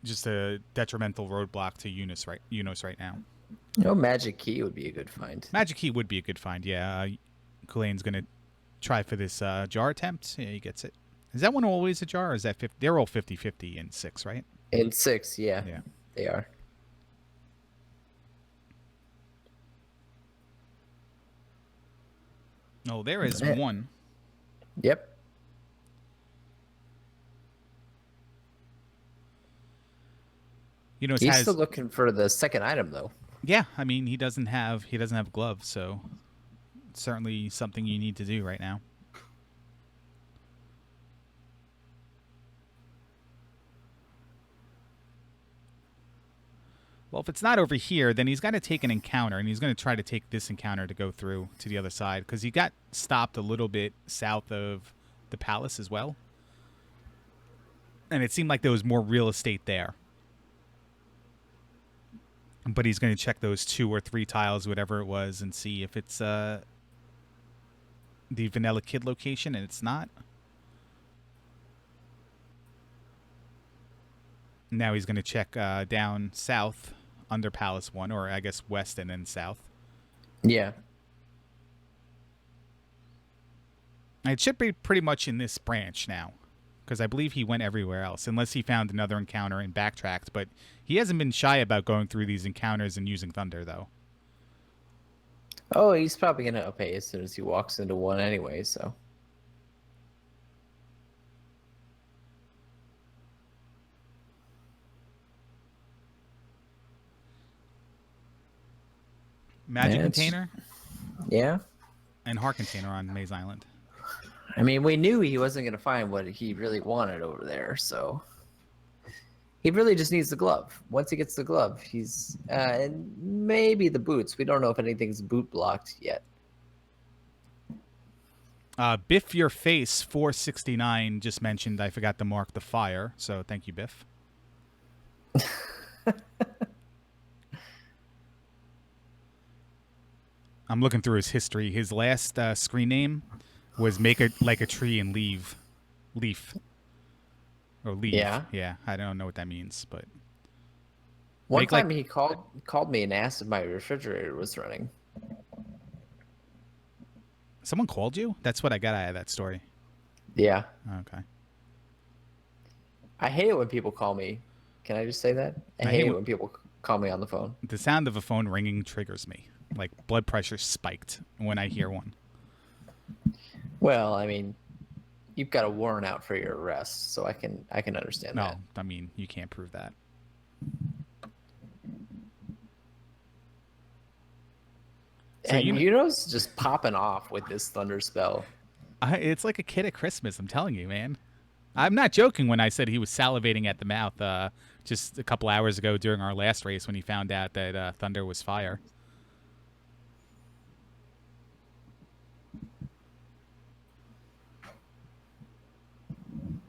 Just a detrimental roadblock to Eunosxx right now. Magic Key would be a good find. Magic Key would be a good find, yeah. Culain's going to try for this jar attempt. Yeah, he gets it. Is that one always a jar, or is that 50? They're all 50-50 in 6, right? In 6, yeah. They are. Oh, there is one. Yep. He's still looking for the second item, though. Yeah, I mean he doesn't have gloves, so it's certainly something you need to do right now. Well, if it's not over here, then he's got to take an encounter, and he's going to try to take this encounter to go through to the other side, because he got stopped a little bit south of the palace as well. And it seemed like there was more real estate there. But he's going to check those 2 or 3 tiles, whatever it was, and see if it's the Vanilla Kid location, and it's not. Now he's going to check down south under Palace 1, or I guess west and then south. Yeah. It should be pretty much in this branch now, because I believe he went everywhere else, unless he found another encounter and backtracked. But he hasn't been shy about going through these encounters and using thunder, though. Oh, he's probably going to OPay as soon as he walks into one anyway, so. Magic container? Yeah. And heart container on Maze Island. I mean, we knew he wasn't going to find what he really wanted over there, so. He really just needs the glove. Once he gets the glove, he's and maybe the boots. We don't know if anything's boot blocked yet. Biff Your Face 469 just mentioned I forgot to mark the fire, so thank you, Biff. I'm looking through his history. His last screen name was Make It Like a Tree and Leave. Leaf. Or Leave. Yeah. I don't know what that means, but... One Make time like- he called me and asked if my refrigerator was running. Someone called you? That's what I got out of that story. Yeah. Okay. I hate it when people call me. Can I just say that? I hate it when people call me on the phone. The sound of a phone ringing triggers me. Like, blood pressure spiked when I hear one. Well, I mean, you've got a warrant out for your arrest, so I can understand that. No, I mean, you can't prove that. So And Eunosxx just popping off with this thunder spell. It's like a kid at Christmas, I'm telling you, man. I'm not joking when I said he was salivating at the mouth just a couple hours ago during our last race when he found out that thunder was fire.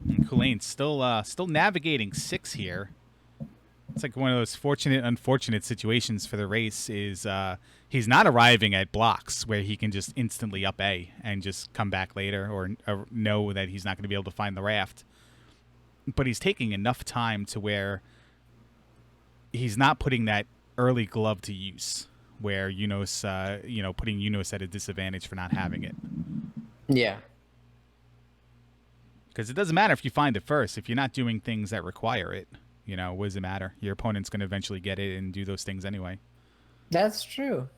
And Culain's still navigating 6 here. It's like one of those fortunate, unfortunate situations for the race is he's not arriving at blocks where he can just instantly up A and just come back later or know that he's not going to be able to find the raft. But he's taking enough time to where he's not putting that early glove to use where Eunosxx, putting Eunosxx at a disadvantage for not having it. Yeah. Because it doesn't matter if you find it first. If you're not doing things that require it, what does it matter? Your opponent's going to eventually get it and do those things anyway. That's true.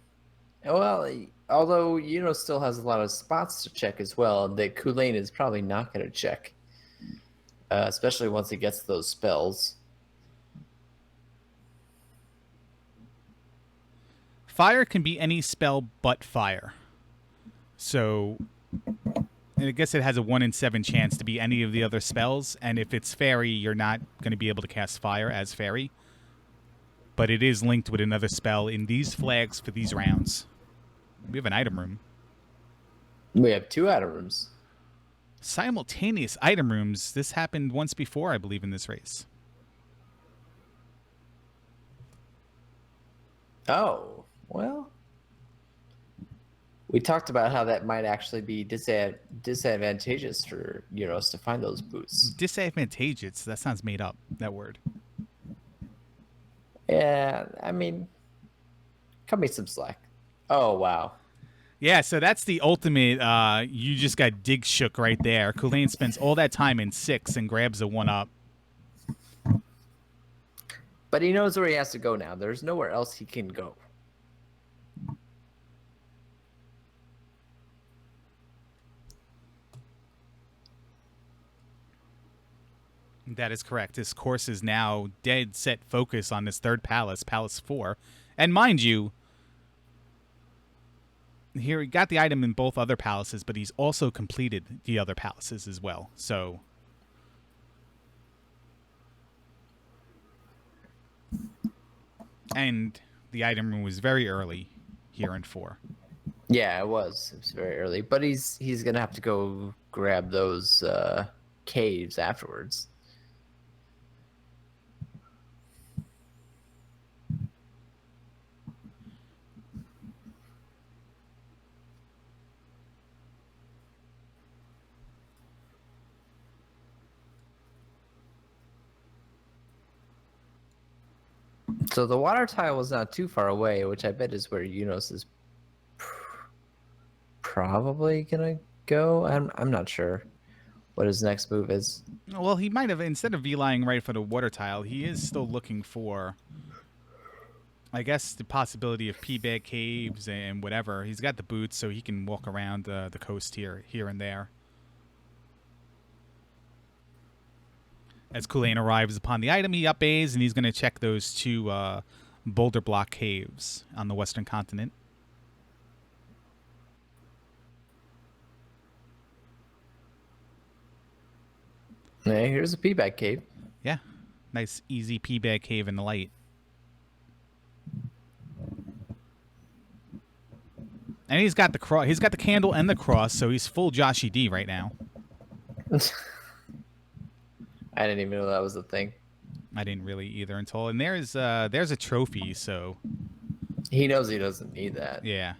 Well, although Eunosxx still has a lot of spots to check as well, that Culain is probably not going to check, especially once he gets those spells. Fire can be any spell but fire. So I guess it has a 1 in 7 chance to be any of the other spells, and if it's fairy, you're not going to be able to cast fire as fairy. But it is linked with another spell in these flags for these rounds. We have an item room. We have 2 item rooms. Simultaneous item rooms. This happened once before, I believe, in this race. Oh, well. We talked about how that might actually be disadvantageous for Eunosxx to find those boots. Disadvantageous. That sounds made up, that word. Yeah, I mean, cut me some slack. Oh, wow. Yeah, so that's the ultimate, you just got dig shook right there. Culain spends all that time in 6 and grabs a 1-up. But he knows where he has to go now. There's nowhere else he can go. That is correct. His course is now dead set focus on this third palace, Palace 4. And mind you, here he got the item in both other palaces, but he's also completed the other palaces as well. So and the item room was very early here in 4. Yeah, it was. It was very early. But he's going to have to go grab those caves afterwards. So the water tile was not too far away, which I bet is where Eunosxx is probably gonna go. I'm not sure what his next move is. Well, he might have, instead of V-lying right for the water tile, he is still looking for, I guess, the possibility of P-bag caves and whatever. He's got the boots, so he can walk around the coast here and there. As Culain arrives upon the item, he up-A's, and he's going to check those 2 boulder block caves on the western continent. Hey, here's a P-bag cave. Yeah. Nice, easy P-bag cave in the light. And he's got the cross. He's got the candle and the cross, so he's full Joshy D right now. I didn't even know that was a thing. I didn't really either until. And there's a trophy, so He knows he doesn't need that. yeah.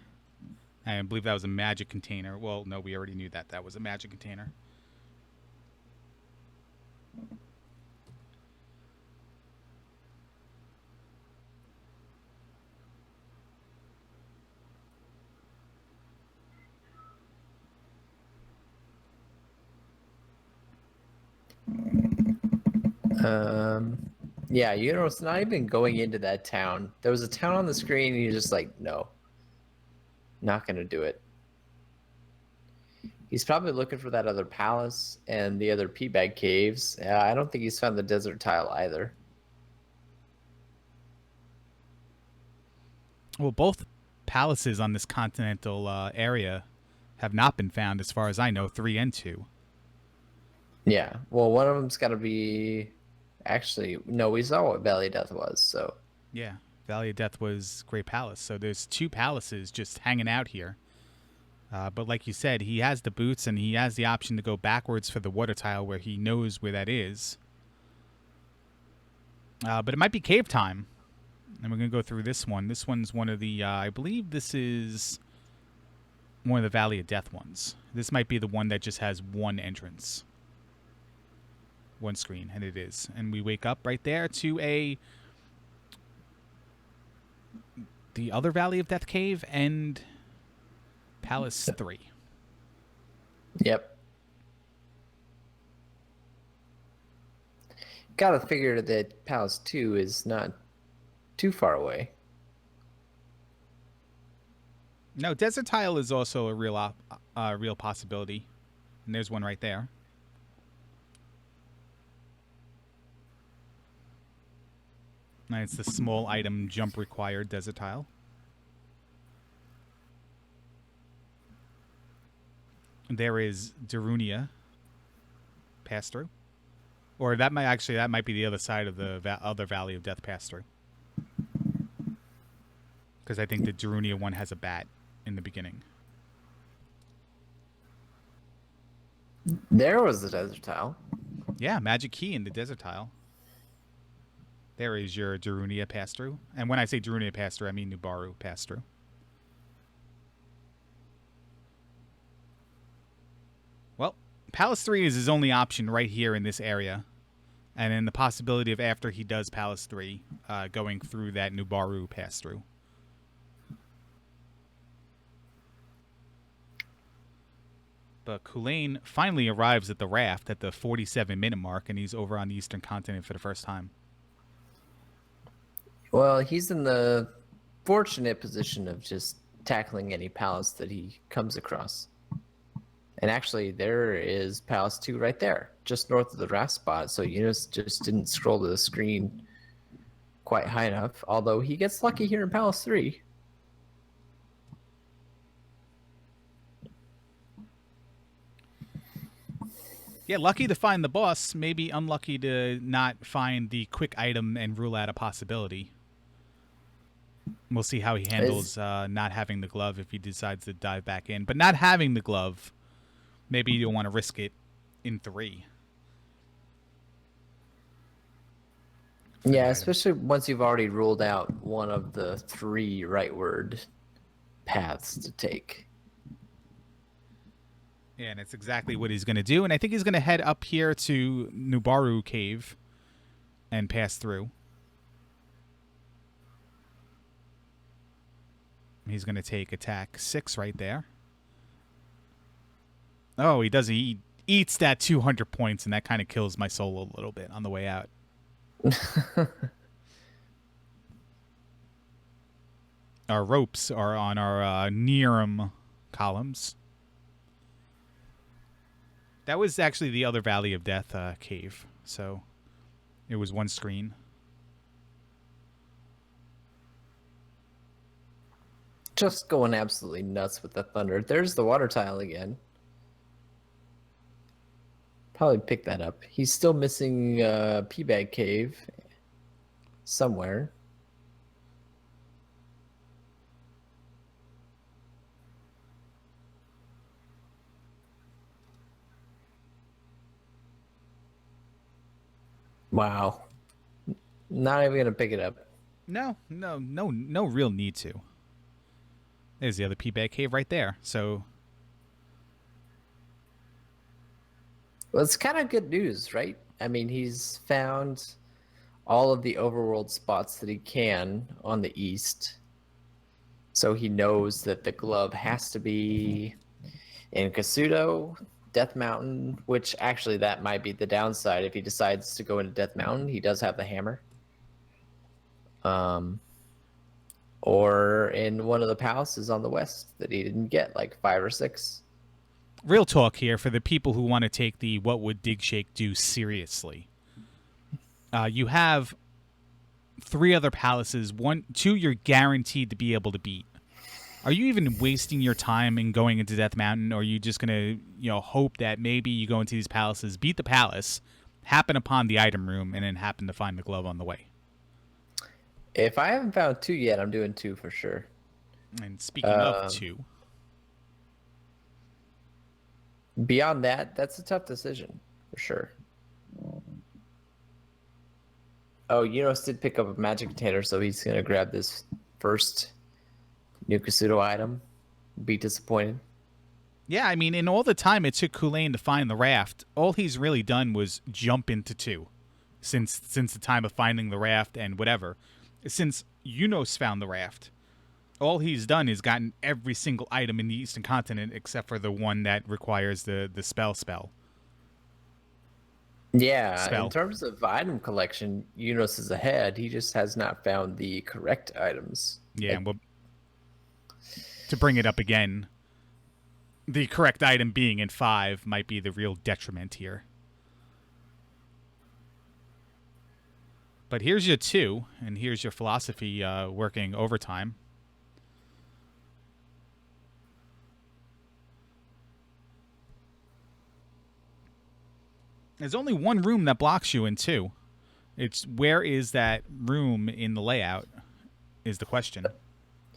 I believe that was a magic container. Well, no, we already knew that that was a magic container. Yeah, you know, it's not even going into that town. There was a town on the screen, and you're just like, no, not gonna do it. He's probably looking for that other palace and the other P-bag caves. I don't think he's found the desert tile either. Well, both palaces on this continental area have not been found, as far as I know. 3 and 2. Yeah, well, one of them's got to be. Actually, no, we saw what Valley of Death was, so. Yeah, Valley of Death was Great Palace. So there's 2 palaces just hanging out here. But like you said, he has the boots and he has the option to go backwards for the water tile where he knows where that is. But it might be cave time. And we're going to go through this one. This one's one of the, I believe this is one of the Valley of Death ones. This might be the one that just has one entrance. One screen, and it is. And we wake up right there to the other Valley of Death cave and Palace 3. Yep. Gotta figure that Palace 2 is not too far away. No, Desert Tile is also a real possibility. And there's one right there. And it's the small item jump required Desert Tile. There is Darunia pass through. Or that might be the other side of the other Valley of Death pass through. Because I think the Darunia one has a bat in the beginning. There was the desert tile. Yeah, magic key in the Desert Tile. There is your Darunia pass through. And when I say Darunia pass through, I mean Nubaru pass through. Well, Palace 3 is his only option right here in this area. And then the possibility of after he does Palace 3, going through that Nubaru pass through. But Culain finally arrives at the raft at the 47-minute mark, and he's over on the Eastern Continent for the first time. Well, he's in the fortunate position of just tackling any palace that he comes across. And actually, there is Palace 2 right there, just north of the raft spot. So Eunice just didn't scroll to the screen quite high enough, although he gets lucky here in Palace 3. Yeah, lucky to find the boss, maybe unlucky to not find the quick item and rule out a possibility. We'll see how he handles not having the glove if he decides to dive back in. But not having the glove, maybe you don't want to risk it in 3. Yeah, especially once you've already ruled out one of the 3 rightward paths to take. Yeah, and it's exactly what he's going to do. And I think he's going to head up here to Nubaru Cave and pass through. He's going to take attack 6 right there. Oh, he does. He eats that 200 points, and that kind of kills my soul a little bit on the way out. Our ropes are on our Nearum columns. That was actually the other Valley of Death cave, so it was one screen. Just going absolutely nuts with the thunder. There's the water tile again. probably pick that up. He's still missing P-Bag Cave somewhere. Wow. Not even gonna pick it up. No real need to. There's the other P-Bag Cave right there. So, Well, it's kind of good news, right? I mean, he's found all of the overworld spots that he can on the east. So he knows that the glove has to be in Kasuto, Death Mountain, which actually that might be the downside if he decides to go into Death Mountain. He does have the hammer. Or in one of the palaces on the west that he didn't get, like 5 or 6. real talk here for the people who want to take the "What would Dig Shake do" seriously. You have 3 other palaces. 2 you're guaranteed to be able to beat. Are you even wasting your time in going into Death Mountain, or are you just gonna, hope that maybe you go into these palaces, beat the palace, happen upon the item room, and then happen to find the glove on the way? If I haven't found 2 yet, I'm doing 2 for sure. And speaking of 2, Beyond that, that's a tough decision for sure. Oh, Eunosxx did pick up a magic container, so he's gonna grab this first new Kasuto item. Be disappointed. yeah, I mean, in all the time it took Culain to find the raft, all he's really done was jump into 2, since the time of finding the raft and whatever. Since Eunosxx found the raft, all he's done is gotten every single item in the Eastern Continent except for the one that requires the spell. Yeah, Spell. in terms of item collection, Eunosxx is ahead. He just has not found the correct items. Yeah, well, to bring it up again, the correct item being in 5 might be the real detriment here. But here's your 2, and here's your philosophy working overtime. There's only one room that blocks you in 2. It's where is that room in the layout is the question.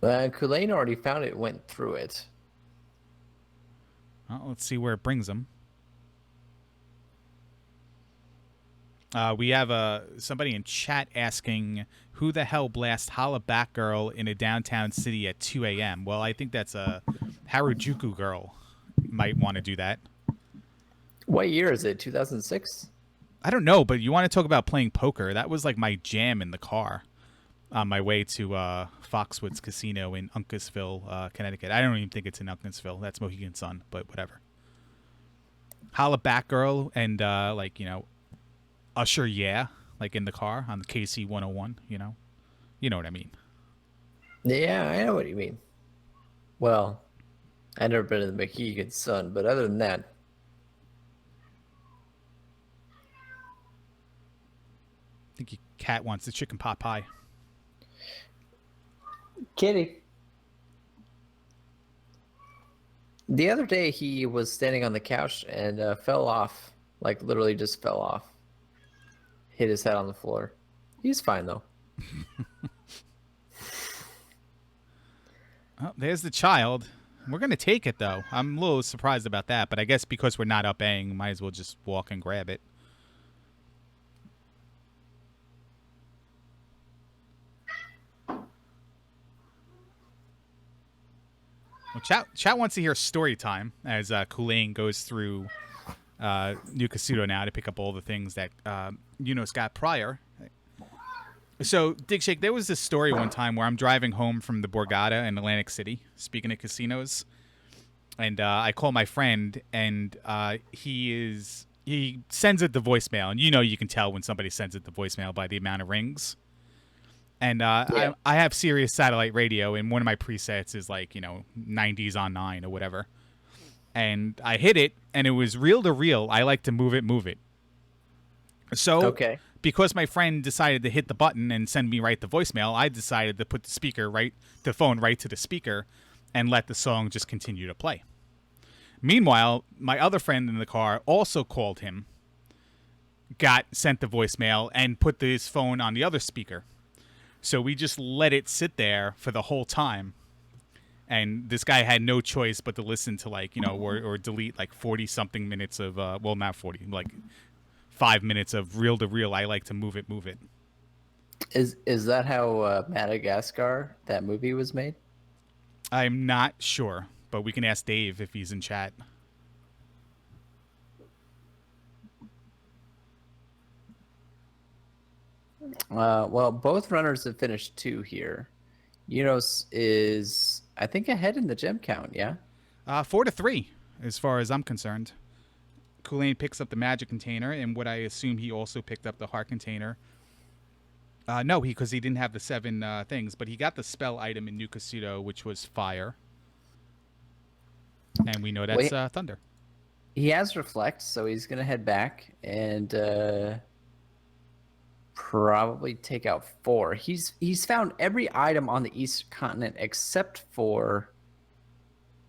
Culain already found it, went through it. Well, let's see where it brings him. We have somebody in chat asking, who the hell blasts Holla Back Girl in a downtown city at 2 a.m.? Well, I think that's a Harajuku girl might want to do that. What year is it? 2006? I don't know, but you want to talk about playing poker. That was like my jam in the car on my way to Foxwoods Casino in Uncasville, Connecticut. I don't even think it's in Uncasville. That's Mohegan Sun, but whatever. Holla Back Girl and, Usher, yeah, like in the car on the KC 101, You know what I mean. Yeah, I know what you mean. Well, I've never been to the Mohegan Sun, but other than that, I think your cat wants the chicken pot pie. Kitty. The other day he was standing on the couch and fell off, like literally just fell off. Hit his head on the floor. He's fine though. Oh, there's the child. We're going to take it, though. I'm a little surprised about that, but I guess because we're not up Aang, might as well just walk and grab it. Well, chat wants to hear story time as Culain goes through New Kasuto now to pick up all the things that Eunosxx got prior. So, Dig Shake, there was this story one time where I'm driving home from the Borgata in Atlantic City, speaking of casinos, and I call my friend, and he sends it the voicemail, and you can tell when somebody sends it the voicemail by the amount of rings. And I have Sirius satellite radio, and one of my presets is like 90s on 9 or whatever. And I hit it, and it was reel to reel. I like to move it. So, because my friend decided to hit the button and send me right the voicemail, I decided to put the phone right to the speaker, and let the song just continue to play. Meanwhile, my other friend in the car also called him got sent the voicemail and put his phone on the other speaker. So we just let it sit there for the whole time. And this guy had no choice but to listen to or delete like 40 something minutes of well, not 40, like 5 minutes of reel to reel. I like to move it. Is that how Madagascar, that movie, was made? I'm not sure, but we can ask Dave if he's in chat. Well, both runners have finished 2 here. Eunosxx is, I think, ahead in the gem count, yeah? 4-3, as far as I'm concerned. Culain picks up the magic container, and what I assume he also picked up the heart container. No, because he didn't have the 7 things, but he got the spell item in New Casino, which was fire. And we know that's thunder. He has reflect, so he's going to head back and probably take out 4. He's found every item on the Eastern continent except for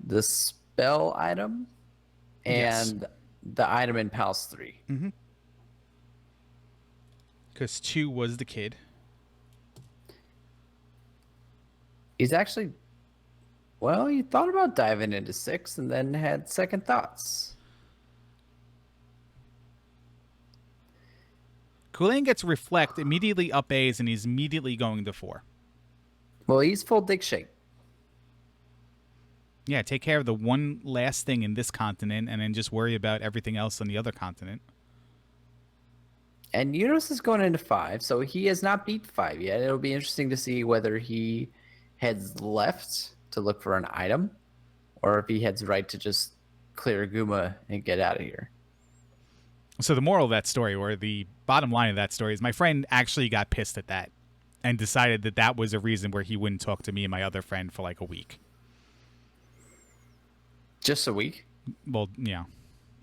the spell item and the item in Palace 3. Mm-hmm. Because 2 was the kid. He's actually, well, he thought about diving into 6 and then had second thoughts. Culain gets reflect, immediately up A's, and he's immediately going to 4. Well, he's full dig shake. Yeah, take care of the one last thing in this continent, and then just worry about everything else on the other continent. And Eunosxx is going into 5, so he has not beat 5 yet. It'll be interesting to see whether he heads left to look for an item, or if he heads right to just clear Guma and get out of here. So the moral of that story, or the bottom line of that story, is my friend actually got pissed at that and decided that that was a reason where he wouldn't talk to me and my other friend for like a week. Just a week? Well, yeah.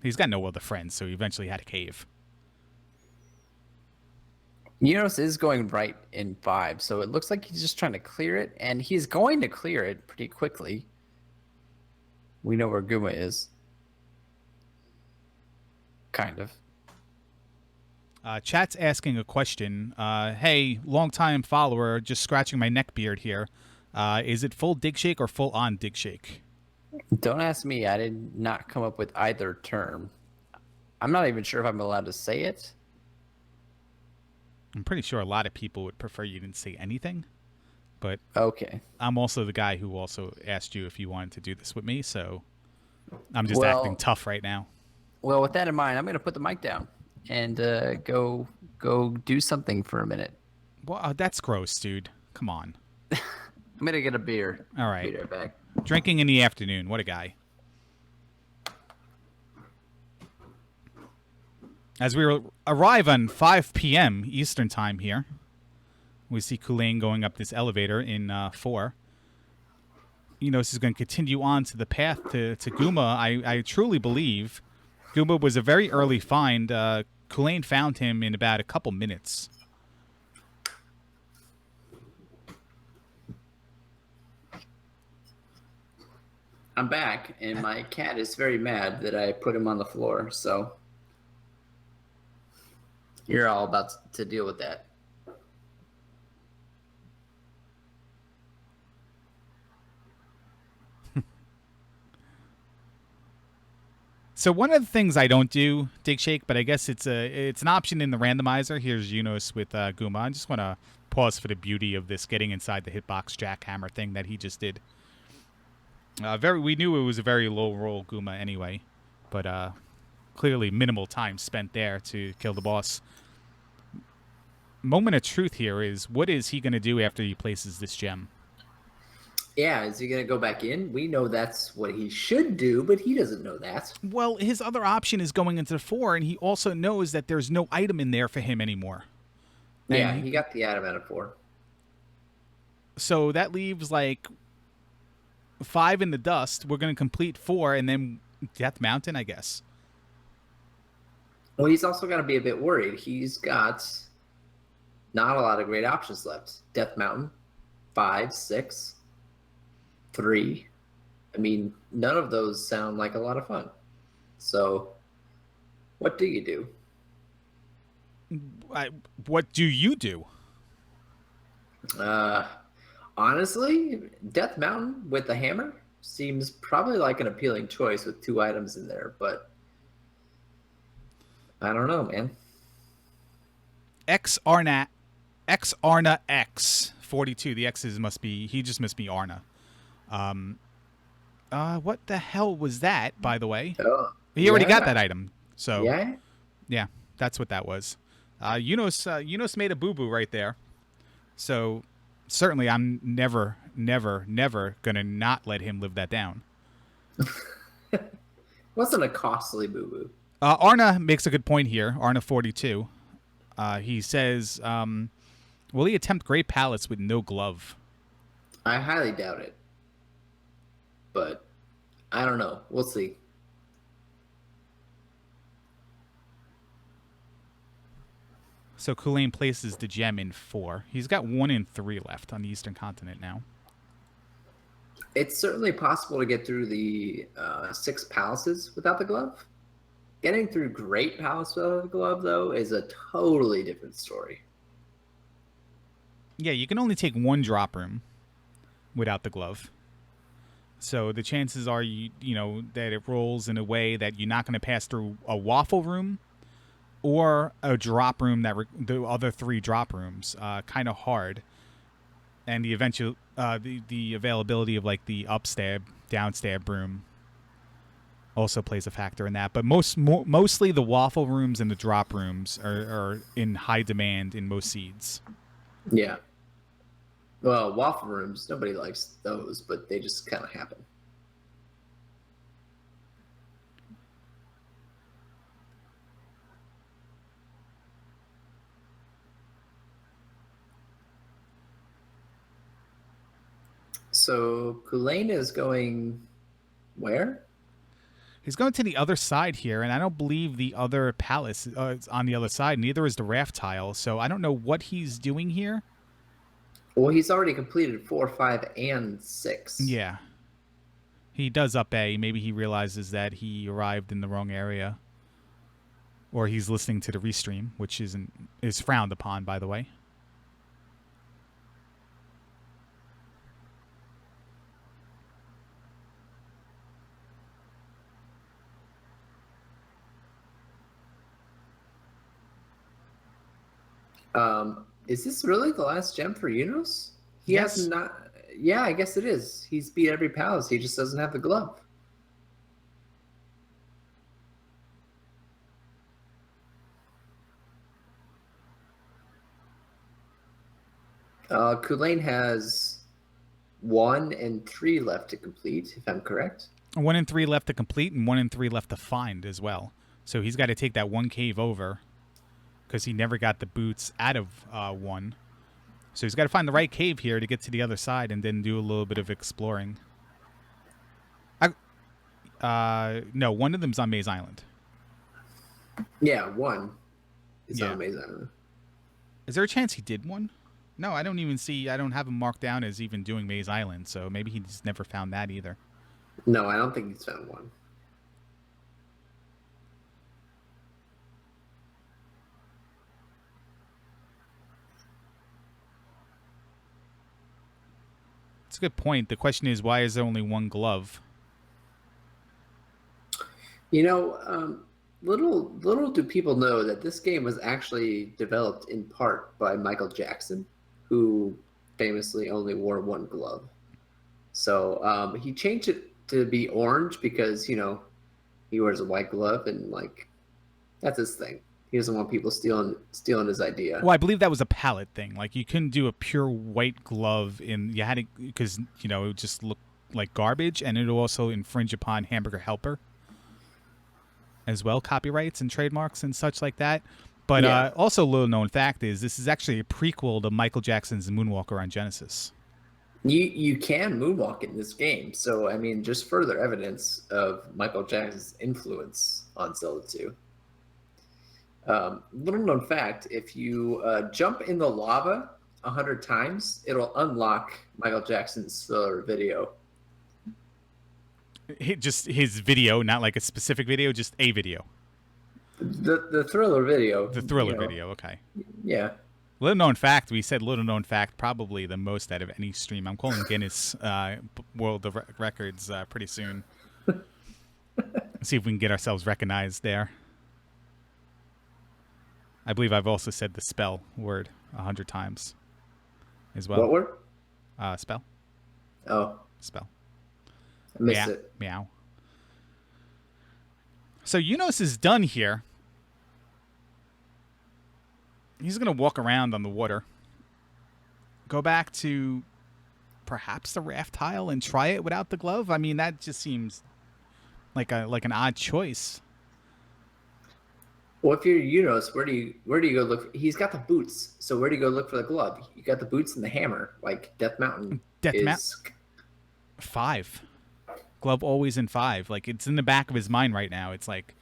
He's got no other friends, so he eventually had a cave. Eunosxx is going right in 5, so it looks like he's just trying to clear it, and he's going to clear it pretty quickly. We know where Guma is. Kind of. Chat's asking a question. Hey, long-time follower, just scratching my neck beard here. Is it full dig shake or full-on dig shake? Don't ask me. I did not come up with either term. I'm not even sure if I'm allowed to say it. I'm pretty sure a lot of people would prefer you didn't say anything. But okay. I'm also the guy who also asked you if you wanted to do this with me, so I'm just acting tough right now. Well, with that in mind, I'm going to put the mic down and go do something for a minute. Well, that's gross, dude. Come on. I'm going to get a beer. All right. Be right back. Drinking in the afternoon. What a guy. As we arrive on 5 p.m. Eastern time here, we see Culain going up this elevator in 4. Eunosxx is going to continue on to the path to Guma. I truly believe Guma was a very early find. Culain found him in about a couple minutes. I'm back, and my cat is very mad that I put him on the floor, so you're all about to deal with that. So one of the things I don't do, dig shake, but I guess it's an option in the randomizer. Here's Eunosxx with Guma. I just want to pause for the beauty of this getting inside the hitbox jackhammer thing that he just did. We knew it was a very low roll Guma anyway, but clearly minimal time spent there to kill the boss. Moment of truth here is, what is he going to do after he places this gem? Yeah, is he going to go back in? We know that's what he should do, but he doesn't know that. Well, his other option is going into 4, and he also knows that there's no item in there for him anymore. Yeah, he got the item out of 4. So that leaves like 5 in the dust. We're going to complete 4, and then Death Mountain, I guess. Well, he's also got to be a bit worried. He's got not a lot of great options left. Death Mountain, 5, 6, 3. I mean, none of those sound like a lot of fun. So, what do you do? What do you do? Uh, Honestly, Death Mountain with the hammer seems probably like an appealing choice with 2 items in there, but I don't know, man. X Arna X Arna X 42. The X's must be he just must be Arna. What the hell was that, by the way? Oh, He already got yeah, that item. So yeah. yeah, that's what that was. Eunosxx made a boo boo right there. So certainly I'm never gonna not let him live that down. Wasn't a costly boo boo. Arna makes a good point here. Arna 42. He says, "Will he attempt Great Palace with no glove?" I highly doubt it, but I don't know. We'll see. So Culain places the gem in 4. He's got 1 in 3 left on the Eastern Continent now. It's certainly possible to get through the 6 palaces without the glove. Getting through Great Palace without the glove, though, is a totally different story. Yeah, you can only take 1 drop room without the glove. So the chances are, that it rolls in a way that you're not going to pass through a waffle room or a drop room the other 3 drop rooms. Kind of hard. And the eventual, the availability of like the up stab, down stab room also plays a factor in that. But mostly the waffle rooms and the drop rooms are in high demand in most seeds. Yeah. Well, waffle rooms, nobody likes those, but they just kind of happen. So Culain is going where? He's going to the other side here, and I don't believe the other palace is on the other side. Neither is the raft tile, so I don't know what he's doing here. Well, he's already completed 4, 5, and 6. Yeah. He does up A. Maybe he realizes that he arrived in the wrong area. Or he's listening to the restream, which is frowned upon, by the way. Is this really the last gem for Eunosxx? He Yes. has not. Yeah, I guess it is. He's beat every palace. He just doesn't have the glove. Culain has 1 and 3 left to complete, if I'm correct. 1 in 3 left to complete and 1 in 3 left to find as well. So he's got to take that 1 cave over because he never got the boots out of 1. So he's got to find the right cave here to get to the other side and then do a little bit of exploring. No, one of them's on Maze Island. Yeah, 1 is Yeah. on Maze Island. Is there a chance he did one? No, I don't have him marked down as even doing Maze Island, so maybe he just never found that either. No, I don't think he's found 1. It's a good point. The question is, why is there only 1 glove? Little do people know that this game was actually developed in part by Michael Jackson, who famously only wore 1 glove. So he changed it to be orange because, he wears a white glove and, that's his thing. He doesn't want people stealing his idea. Well, I believe that was a palette thing. Like, you couldn't do a pure white glove you had to, because, it would just look like garbage, and it would also infringe upon Hamburger Helper as well, copyrights and trademarks and such like that. But Yeah. Also, a little known fact is this is actually a prequel to Michael Jackson's Moonwalker on Genesis. You can moonwalk in this game, so just further evidence of Michael Jackson's influence on Zelda 2. Little known fact: if you jump in the lava 100 times, it'll unlock Michael Jackson's Thriller video. Just his video, not like a specific video, just a video. The thriller video. The thriller video, okay. Yeah. Little known fact, we said little known fact, probably the most out of any stream. I'm calling Guinness World of Records pretty soon. See if we can get ourselves recognized there. I believe I've also said the spell word 100 times as well. What word? Spell. Oh. Spell. I missed it. Meow. So Eunosxx is done here. He's going to walk around on the water. Go back to perhaps the raft tile and try it without the glove. I mean, that just seems like an odd choice. Well, if you're Eunosxx, where do you go look? He's got the boots, so where do you go look for the glove? You got the boots and the hammer, like Death Mountain. 5. Glove always in 5. Like, it's in the back of his mind right now. It's like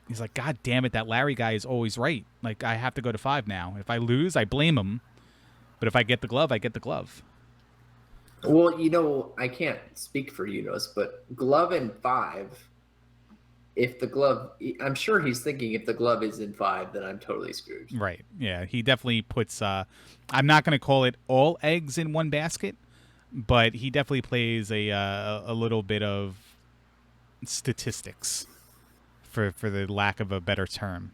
he's like, God damn it, that Larry guy is always right. Like, I have to go to 5 now. If I lose, I blame him. But if I get the glove, I get the glove. Well, I can't speak for Eunosxx, but glove in 5. If the glove, I'm sure he's thinking if the glove is in 5, then I'm totally screwed. Right. Yeah. He definitely puts. I'm not going to call it all eggs in one basket, but he definitely plays a little bit of statistics, for the lack of a better term,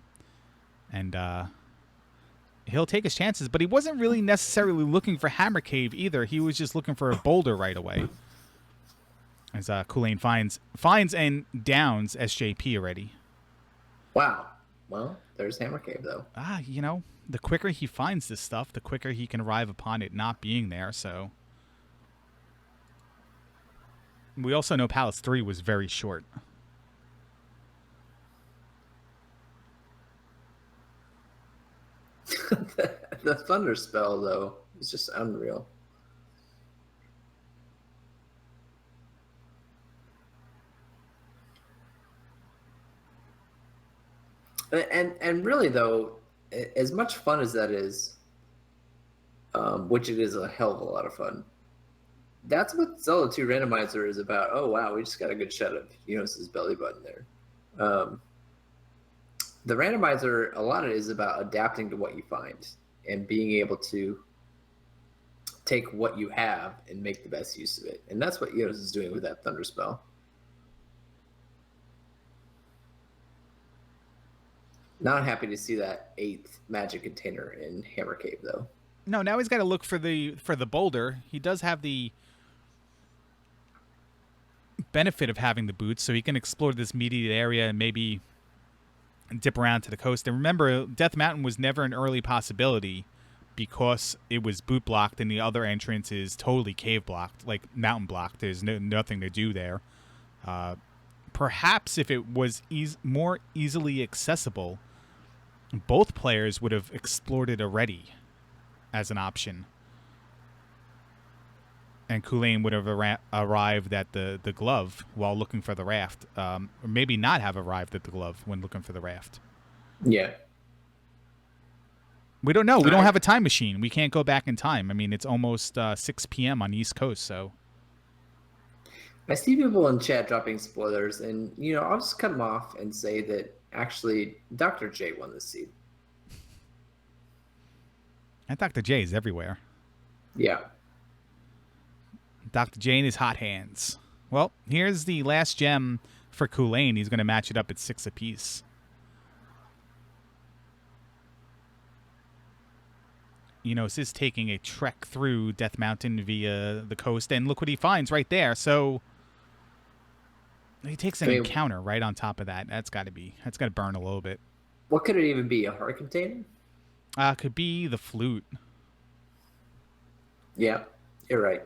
and he'll take his chances. But he wasn't really necessarily looking for Hammer Cave either. He was just looking for a boulder right away. As Culain finds and downs SJP already. Wow. Well, there's Hammer Cave, though. The quicker he finds this stuff, the quicker he can arrive upon it not being there, so... We also know Palace 3 was very short. The Thunder spell, though, is just unreal. And really, though, as much fun as that is, which it is a hell of a lot of fun, that's what Zelda 2 Randomizer is about. Oh, wow, we just got a good shot of Eunosx's belly button there. The Randomizer, a lot of it is about adapting to what you find and being able to take what you have and make the best use of it. And that's what Eunosxx is doing with that Thunder spell. Not happy to see that 8th magic container in Hammer Cave, though. No, now he's got to look for the boulder. He does have the benefit of having the boots, so he can explore this immediate area and maybe dip around to the coast. And remember, Death Mountain was never an early possibility because it was boot blocked and the other entrance is totally cave blocked, like mountain blocked. There's nothing to do there. Perhaps if it was more easily accessible, both players would have explored it already as an option. And Culain would have arrived at the glove while looking for the raft. Or maybe not have arrived at the glove when looking for the raft. Yeah. We don't know. We don't have a time machine. We can't go back in time. I mean, it's almost 6 p.m. on the East Coast, so... I see people in chat dropping spoilers, and, I'll just cut them off and say that, actually, Dr. J won this seed. And Dr. J is everywhere. Yeah. Dr. J and his hot hands. Well, here's the last gem for Culain. He's going to match it up at 6 apiece. Eunosxx is taking a trek through Death Mountain via the coast, and look what he finds right there. So he takes an encounter right on top of that. That's got to burn a little bit. What could it even be? A heart container? Could be the flute. Yeah, you're right.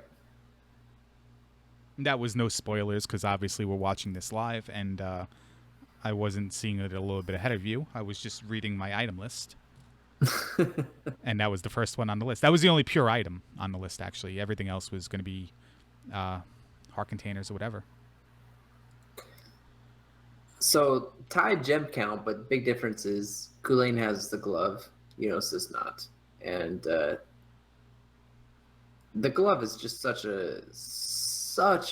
That was no spoilers because obviously we're watching this live, and I wasn't seeing it a little bit ahead of you. I was just reading my item list. And that was the first one on the list. That was the only pure item on the list, actually. Everything else was going to be heart containers or whatever. So, tied gem count, but big difference is Culain has the glove, Eunosxx does not. And the glove is just such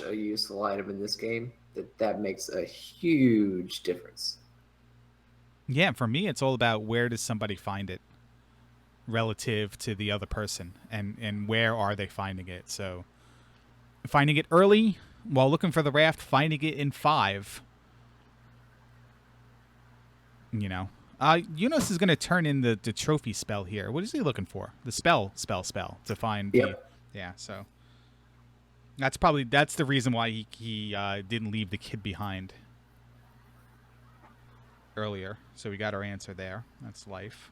a useful item in this game that makes a huge difference. Yeah, for me, it's all about where does somebody find it relative to the other person, and where are they finding it. So finding it early while looking for the raft, finding it in 5. You know, Eunosxx is going to turn in the trophy spell here. What is he looking for? The spell to find the. Yep. Yeah, so that's the reason why he didn't leave the kid behind earlier. So we got our answer there. That's life.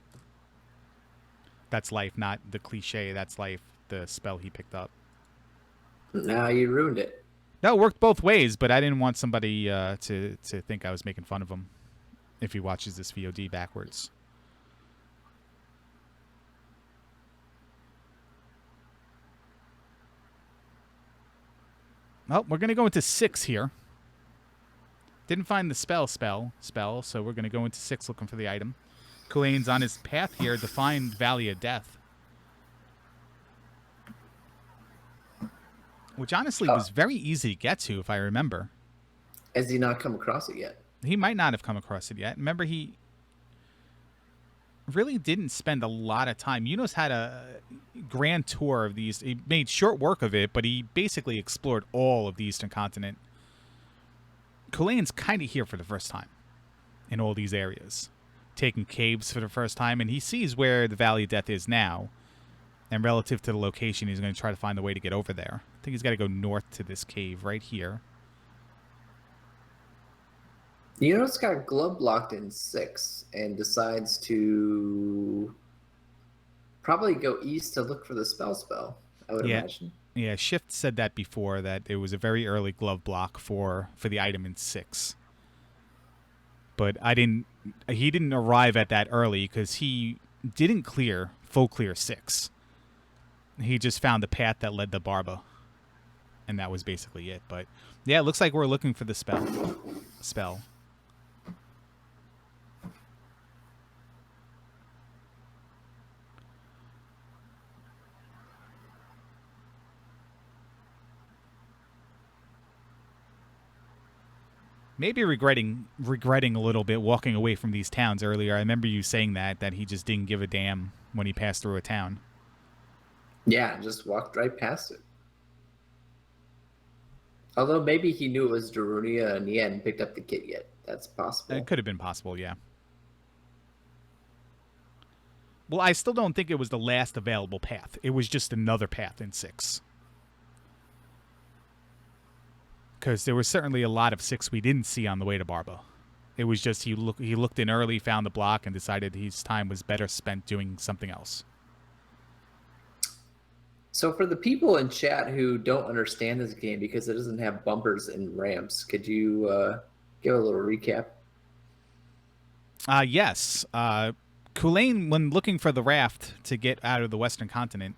That's life, not the cliche. That's life. The spell he picked up. Now you ruined it. No, it worked both ways, but I didn't want somebody to think I was making fun of him if he watches this VOD backwards. Oh, we're going to go into 6 here. Didn't find the spell, so we're going to go into 6 looking for the item. Culain's on his path here to find Valley of Death. Which honestly was very easy to get to, if I remember. Has he not come across it yet? He might not have come across it yet. Remember, he really didn't spend a lot of time. Eunosxx had a grand tour of these. He made short work of it, but he basically explored all of the Eastern continent. Culain's kind of here for the first time in all these areas, taking caves for the first time, and he sees where the Valley of Death is now. And relative to the location, he's going to try to find a way to get over there. I think he's got to go north to this cave right here. Eunosxx got glove blocked in 6 and decides to probably go east to look for the spell, I would imagine. Yeah, Shift said that before, that it was a very early glove block for the item in 6. But he didn't arrive at that early because he didn't full clear 6. He just found the path that led to Barba. And that was basically it. But yeah, it looks like we're looking for the spell. Maybe regretting a little bit walking away from these towns earlier. I remember you saying that he just didn't give a damn when he passed through a town. Yeah, just walked right past it. Although maybe he knew it was Darunia and he hadn't picked up the kit yet. That's possible. It could have been possible, yeah. Well, I still don't think it was the last available path. It was just another path in 6. Because there was certainly a lot of 6 we didn't see on the way to Barba. It was just he looked in early, found the block, and decided his time was better spent doing something else. So for the people in chat who don't understand this game because it doesn't have bumpers and ramps, could you give a little recap? Yes. Culain, when looking for the raft to get out of the Western continent,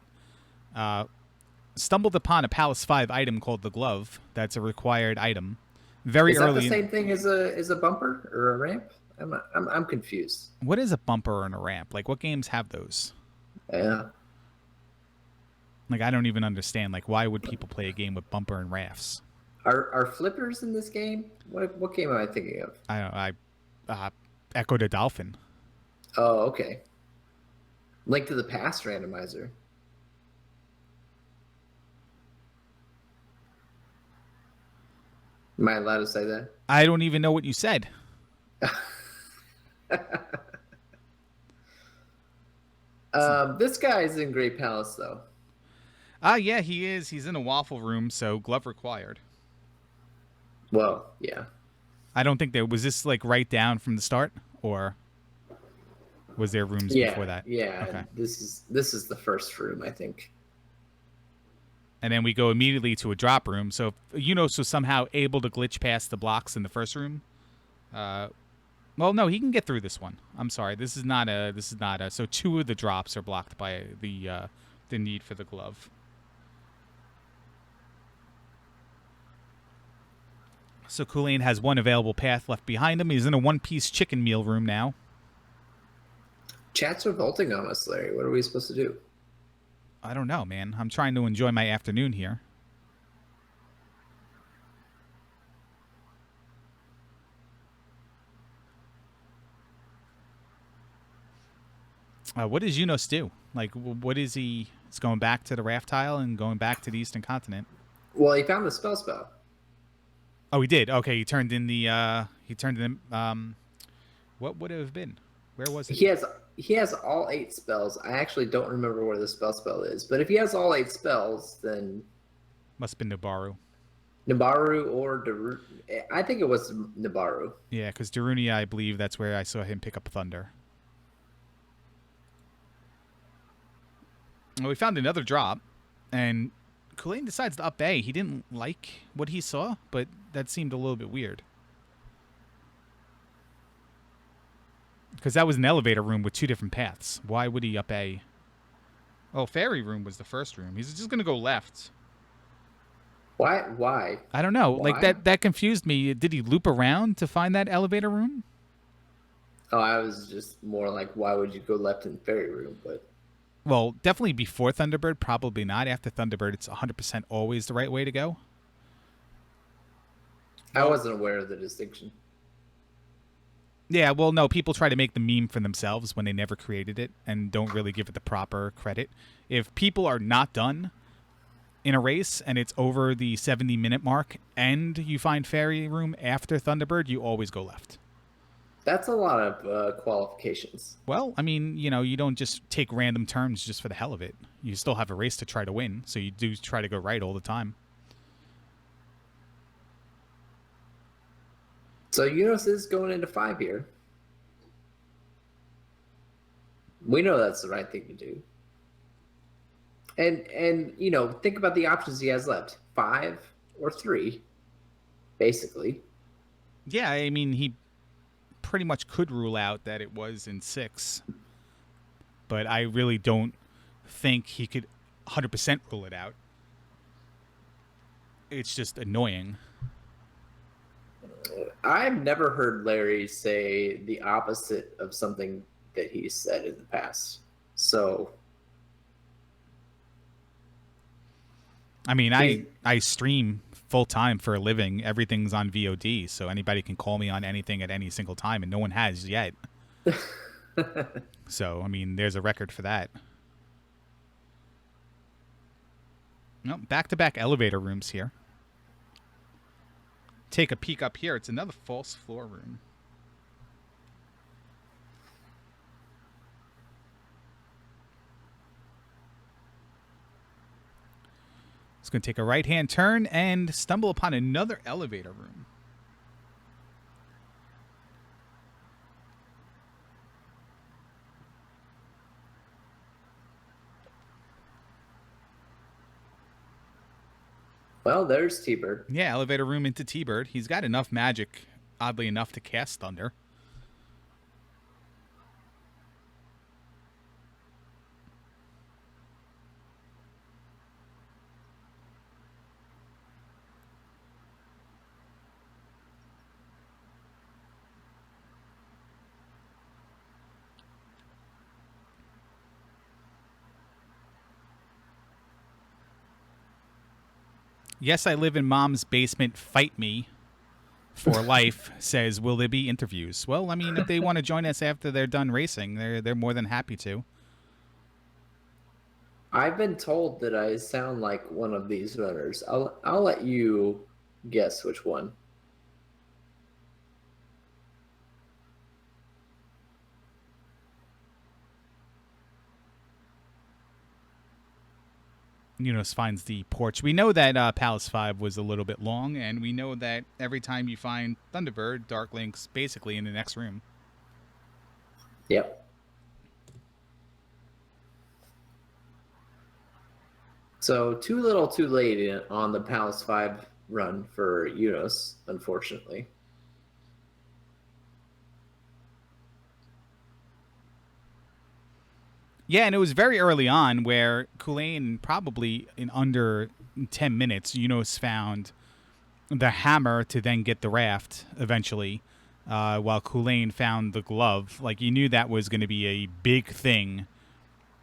stumbled upon a Palace 5 item called the glove. That's a required item. Very early. Is that the same thing as a bumper or a ramp? I'm confused. What is a bumper and a ramp? Like, what games have those? Yeah. Like, I don't even understand. Like, why would people play a game with bumper and rafts? Are flippers in this game? What game am I thinking of? I Echo the Dolphin. Oh, okay. Link to the Past randomizer. Am I allowed to say that? I don't even know what you said. This guy is in Great Palace, though. Yeah, he is. He's in a waffle room, so glove required. Well, yeah. I don't think was this like right down from the start, or was there rooms before that? Yeah. Okay. This is the first room, I think. And then we go immediately to a drop room. So if Eunosxx was somehow able to glitch past the blocks in the first room, well, no, he can get through this one. I'm sorry, this is not a. So 2 of the drops are blocked by the need for the glove. So Culain has 1 available path left behind him. He's in a 1-piece chicken meal room now. Chat's revolting on us, Larry. What are we supposed to do? I don't know, man. I'm trying to enjoy my afternoon here. What does Eunosxx do? Like, what is he? He's going back to the raft tile and going back to the eastern continent. Well, he found the spell. Oh, he did. Okay, he turned in the. He turned in. What would it have been? Where was it? He has all 8 spells. I actually don't remember where the spell is, but if he has all 8 spells, then Must have been Nabaru. Nabaru or I think it was Nabaru. Yeah, because Darunia, I believe that's where I saw him pick up Thunder. Well, we found another drop, and Culain decides to up A. He didn't like what he saw, but that seemed a little bit weird. Because that was an elevator room with 2 different paths. Why would he up A? Oh, fairy room was the first room. He's just going to go left. Why? I don't know. Why? Like, that confused me. Did he loop around to find that elevator room? Oh, I was just more like, why would you go left in fairy room? But Well, definitely before Thunderbird. Probably not. After Thunderbird, it's 100% always the right way to go. I wasn't aware of the distinction. Yeah, well, no, people try to make the meme for themselves when they never created it and don't really give it the proper credit. If people are not done in a race and it's over the 70-minute mark and you find Fairy Room after Thunderbird, you always go left. That's a lot of qualifications. Well, I mean, you don't just take random turns just for the hell of it. You still have a race to try to win, so you do try to go right all the time. So Eunosxx is going into 5 here. We know that's the right thing to do. And think about the options he has left. 5 or 3, basically. Yeah, I mean, he pretty much could rule out that it was in 6. But I really don't think he could 100% rule it out. It's just annoying. I've never heard Larry say the opposite of something that he said in the past. So, I mean, I stream full time for a living. Everything's on VOD, so anybody can call me on anything at any single time, and no one has yet. So, I mean, there's a record for that. No, back-to-back elevator rooms here. Take a peek up here. It's another false floor room. It's going to take a right-hand turn and stumble upon another elevator room. well, there's T-Bird. Yeah, elevator room into T-Bird. He's got enough magic, oddly enough, to cast Thunder. Yes, I live in Mom's basement. Fight me for life. Says, will there be interviews? Well, I mean, if they want to join us after they're done racing, they're more than happy to. I've been told that I sound like one of these runners. I'll let you guess which one. Eunosxx finds the porch. We know that Palace 5 was a little bit long, and we know that every time you find Thunderbird, Dark Link's basically in the next room. Yep. So too little too late on the Palace 5 run for Eunosxx, unfortunately. Yeah, and it was very early on where Culain, probably in under 10 minutes, Eunosxx found the hammer to then get the raft eventually, while Culain found the glove. Like, you knew that was going to be a big thing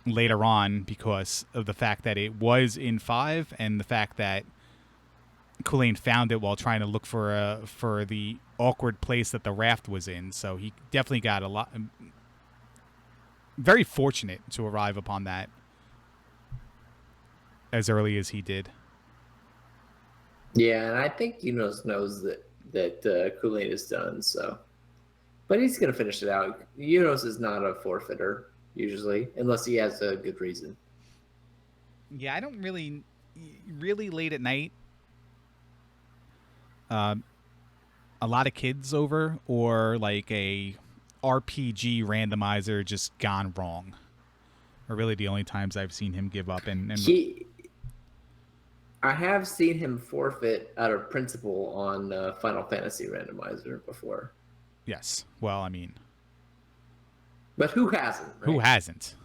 later on because of the fact that it was in 5 and the fact that Culain found it while trying to look for the awkward place that the raft was in. So he definitely got a lot. very fortunate to arrive upon that as early as he did. Yeah, and I think Eunosxx knows that Culain is done. So, but he's gonna finish it out. Eunosxx is not a forfeiter usually, unless he has a good reason. Yeah, I don't really late at night. A lot of kids over, or like a RPG randomizer just gone wrong, are really the only times I've seen him give up. And I have seen him forfeit out of principle on Final Fantasy Randomizer before. yes, well, I mean, But who hasn't? Right? who hasn't?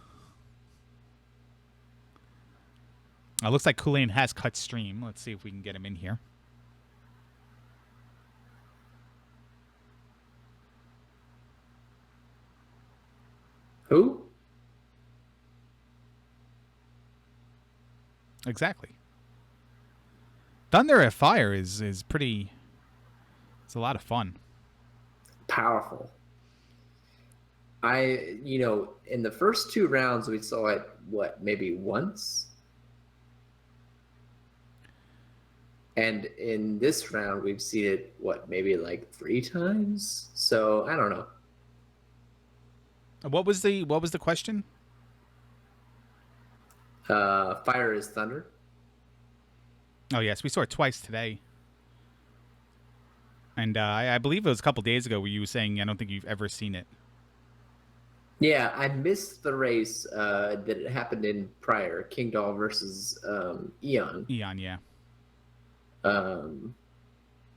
It looks like Culain has cut stream. Let's see if we can get him in here. Who? Exactly. Thunder at Fire is pretty. It's a lot of fun. Powerful. In the first 2 rounds, we saw it, maybe once? And in this round, we've seen it, maybe like 3 times? So, I don't know. What was the question? Fire is Thunder. Oh yes, we saw it twice today. And I believe it was a couple days ago where you were saying I don't think you've ever seen it. Yeah, I missed the race that happened in prior, King Doll versus Eon. Eon, yeah.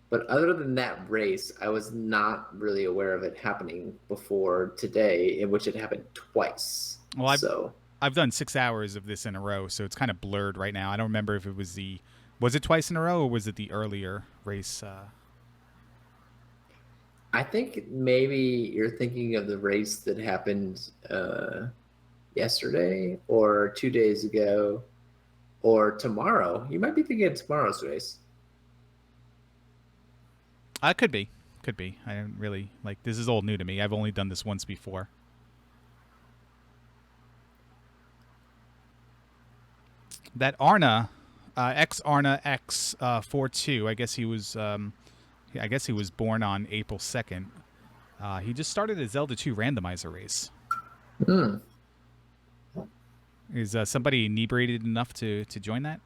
But other than that race, I was not really aware of it happening before today, in which it happened twice. Well, I've done 6 hours of this in a row, so it's kind of blurred right now. I don't remember if it was it twice in a row or was it the earlier race? I think maybe you're thinking of the race that happened yesterday or 2 days ago or tomorrow. You might be thinking of tomorrow's race. Could be. I don't really this is all new to me. I've only done this once before. That Arna, X Arna X 42. I guess he was born on April 2nd. He just started a Zelda 2 randomizer race. Hmm. Is somebody inebriated enough to join that?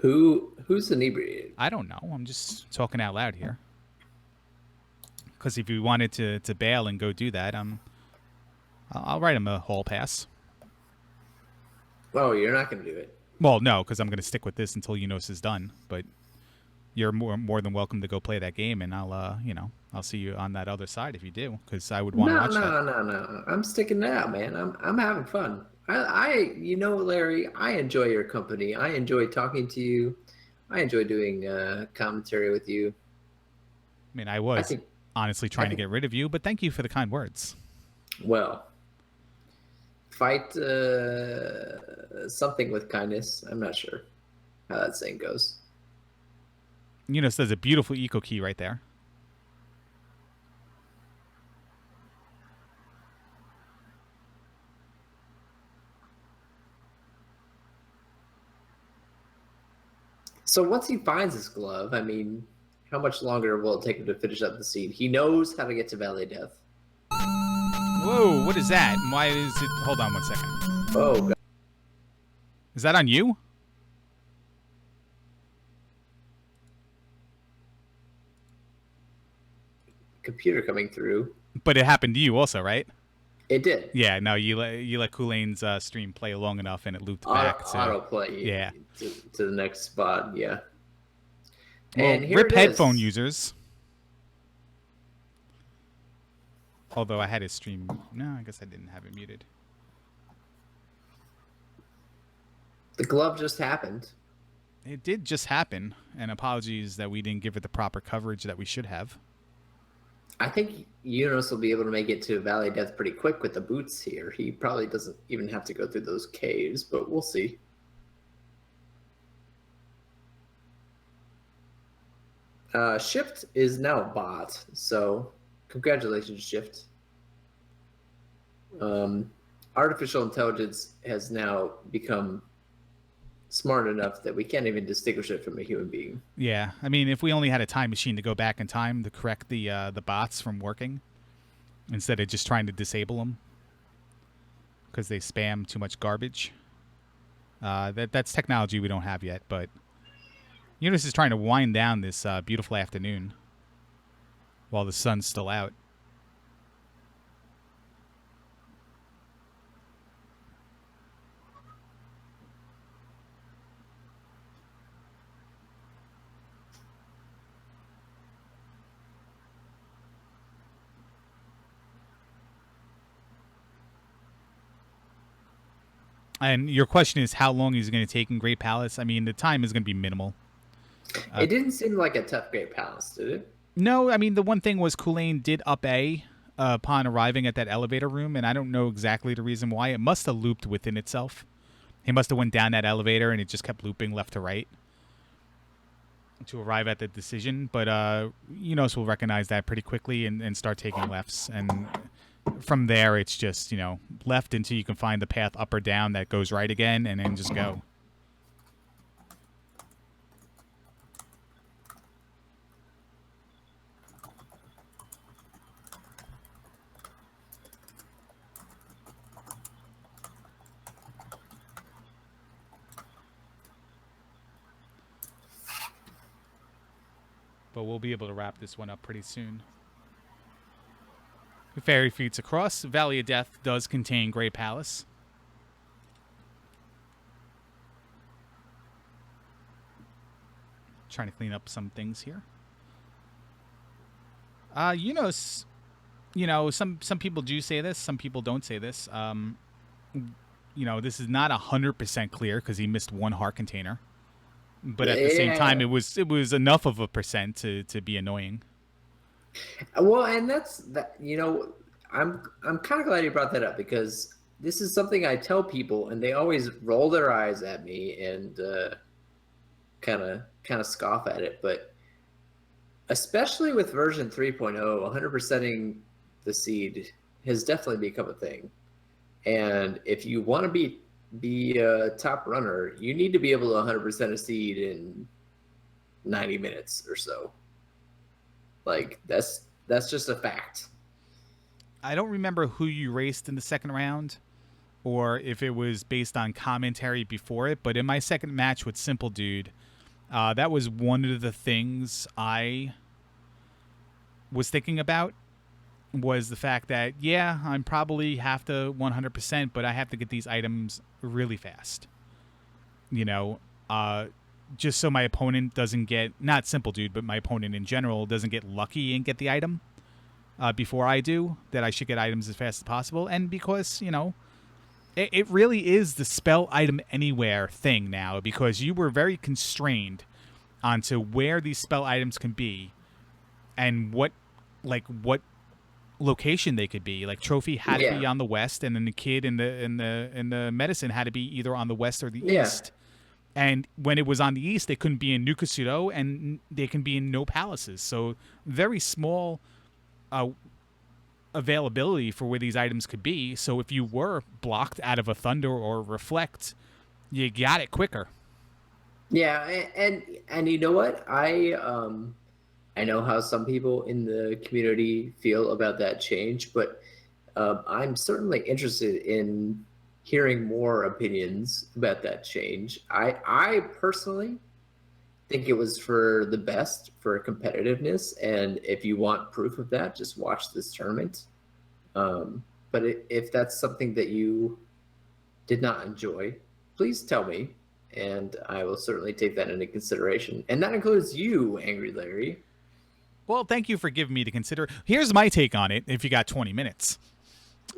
Who's inebriated? I don't know. I'm just talking out loud here. Because if you wanted to bail and go do that, I'll write him a hall pass. Oh, you're not going to do it. Well, no, because I'm going to stick with this until Eunosxx is done. But you're more than welcome to go play that game, and I'll see you on that other side if you do, because I would want to watch that. No. I'm sticking it out, man. I'm having fun. Larry, I enjoy your company. I enjoy talking to you. I enjoy doing commentary with you. I mean, I was honestly trying to get rid of you, but thank you for the kind words. Well, fight something with kindness. I'm not sure how that saying goes. Eunosxx does a beautiful eco key right there. So once he finds his glove, I mean, how much longer will it take him to finish up the scene? He knows how to get to Valley Death. Whoa, what is that? Why is it... Hold on 1 second. Oh, God. Is that on you? Computer coming through. But it happened to you also, right? It did. Yeah, no, you let Culain's stream play long enough and it looped back to... Autoplay. Yeah. To the next spot, yeah. Well, and here rip it headphone is. users. Although I had his stream... No, I guess I didn't have it muted. The glove just happened. It did just happen, and apologies that we didn't give it the proper coverage that we should have. I think Eunosxx will be able to make it to Valley Death pretty quick with the boots here. He probably doesn't even have to go through those caves, but we'll see. Shift is now a bot, so congratulations, Shift. Um, artificial intelligence has now become smart enough that we can't even distinguish it from a human being. Yeah, I mean, if we only had a time machine to go back in time to correct the bots from working, instead of just trying to disable them because they spam too much garbage, that's technology we don't have yet. But Eunice is trying to wind down this beautiful afternoon while the sun's still out. And your question is how long is it going to take in Great Palace? I mean, the time is going to be minimal. It didn't seem like a tough Great Palace, did it? No, I mean, the one thing was Culain did up A upon arriving at that elevator room, and I don't know exactly the reason why. It must have looped within itself. He must have went down that elevator, and it just kept looping left to right to arrive at the decision. But Eunosxx will recognize that pretty quickly and start taking lefts. And from there, it's just, left until you can find the path up or down that goes right again, and then just go. But we'll be able to wrap this one up pretty soon. Fairy feats across. Valley of Death does contain Grey Palace. Trying to clean up some things here. Eunosxx, some people do say this, some people don't say this. This is not 100% clear because he missed one heart container. But at the same time, it was enough of a percent to be annoying. Well, and that's that. I'm kind of glad you brought that up because this is something I tell people, and they always roll their eyes at me and kind of scoff at it. But especially with version 3.0, 100%ing the seed has definitely become a thing. And if you want to be a top runner, you need to be able to 100% a seed in 90 minutes or so. Like that's just a fact. I don't remember who you raced in the second round or if it was based on commentary before it, but in my second match with Simple Dude, that was one of the things I was thinking about was the fact that, yeah, I'm probably have to 100%, but I have to get these items really fast. Just so my opponent doesn't get, not Simple Dude, but my opponent in general doesn't get lucky and get the item before I do, that I should get items as fast as possible. And because, it really is the spell item anywhere thing now, because you were very constrained onto where these spell items can be and what location they could be. Like Trophy had to be on the west, and then the kid and the medicine had to be either on the west or the east. And when it was on the east, they couldn't be in Nukasuro, and they can be in no palaces. So very small availability for where these items could be. So if you were blocked out of a Thunder or Reflect, you got it quicker. Yeah, and you know what? I know how some people in the community feel about that change, but I'm certainly interested in hearing more opinions about that change. I personally think it was for the best for competitiveness, and if you want proof of that, just watch this tournament. But if that's something that you did not enjoy, please tell me, and I will certainly take that into consideration. And that includes you, Angry Larry. Well, thank you for giving me to consider. Here's my take on it. If you got 20 minutes.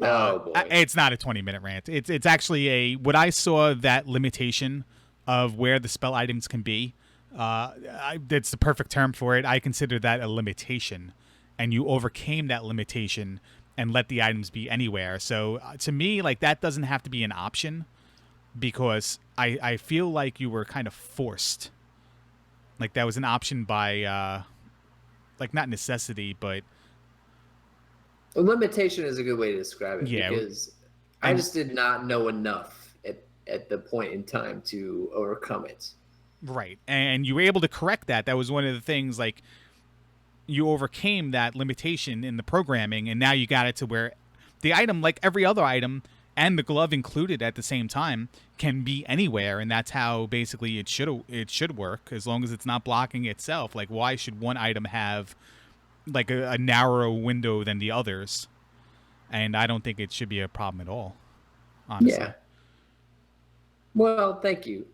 Oh boy. It's not a 20-minute rant. It's actually what I saw, that limitation of where the spell items can be. That's the perfect term for it. I consider that a limitation, and you overcame that limitation and let the items be anywhere. So to me, that doesn't have to be an option, because I feel like you were kind of forced. Like that was an option by not necessity, but A limitation is a good way to describe it, Yeah, because I and- just did not know enough at the point in time to overcome it. Right. And you were able to correct that. That was one of the things, like, you overcame that limitation in the programming, and now you got it to where the item, like every other item, and the glove included at the same time, can be anywhere, and that's how basically it should work, as long as it's not blocking itself. Like, why should one item have like a narrower window than the others? And I don't think it should be a problem at all, honestly. Yeah. Well, thank you,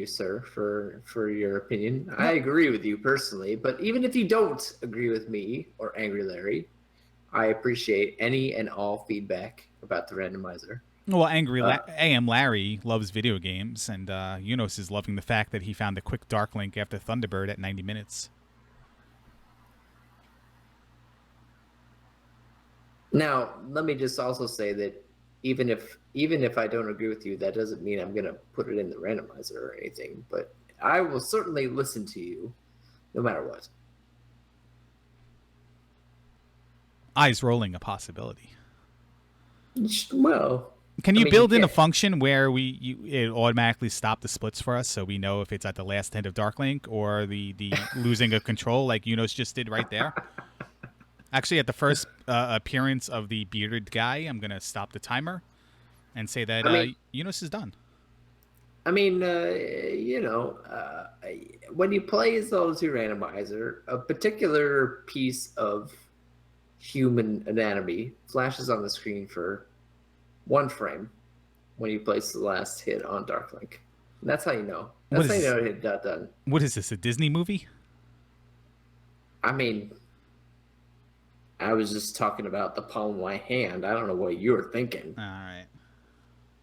sir, for your opinion. I agree with you personally, but even if you don't agree with me or Angry Larry, I appreciate any and all feedback about the randomizer. Well, AM Larry loves video games, and Eunosxx is loving the fact that he found the quick dark link after Thunderbird at 90 minutes. Now, let me just also say that even if I don't agree with you, that doesn't mean I'm going to put it in the randomizer or anything, but I will certainly listen to you no matter what. Eyes rolling a possibility. Well, Can you I mean, build you in a can't- function where it automatically stop the splits for us, so we know if it's at the last hit of Dark Link or the losing of control, like Eunosxx just did right there? Actually, at the first appearance of the bearded guy, I'm gonna stop the timer and say that Eunosxx is done. I mean, when you play Zelda 2 Randomizer, a particular piece of human anatomy flashes on the screen for 1 frame when you place the last hit on Dark Link. And that's how you know. That's how you know it got done. What is this, a Disney movie? I mean, I was just talking about the palm of my hand. I don't know what you were thinking. All right.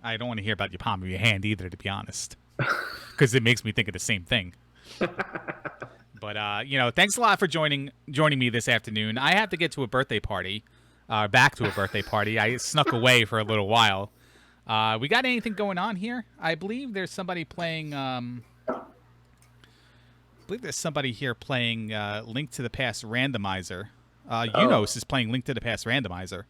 I don't want to hear about your palm of your hand either, to be honest, because it makes me think of the same thing. But thanks a lot for joining me this afternoon. I have to get to a birthday party, back to a birthday party. I snuck away for a little while. We got anything going on here? I believe there's somebody playing. Here playing Link to the Past Randomizer. Eunosxx is playing Link to the Past Randomizer.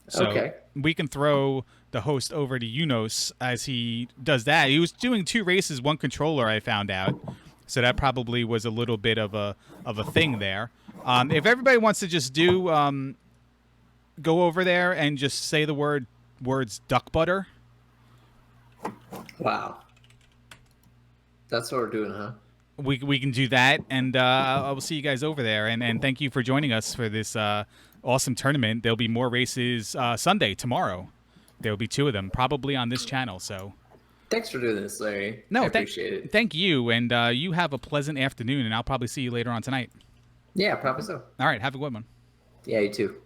So Okay. we can throw the host over to Eunosxx as he does that. He was doing 2 races, 1 controller, I found out. So that probably was a little bit of a thing there. If everybody wants to just go over there and just say the words duck butter. Wow. That's what we're doing, huh? We can do that, and I will see you guys over there. And thank you for joining us for this awesome tournament. There'll be more races Sunday, tomorrow. There will be 2 of them, probably on this channel. So, Thanks for doing this, Larry. no, I appreciate it. Thank you, and you have a pleasant afternoon, and I'll probably see you later on tonight. Yeah, probably so. All right, have a good one. Yeah, you too.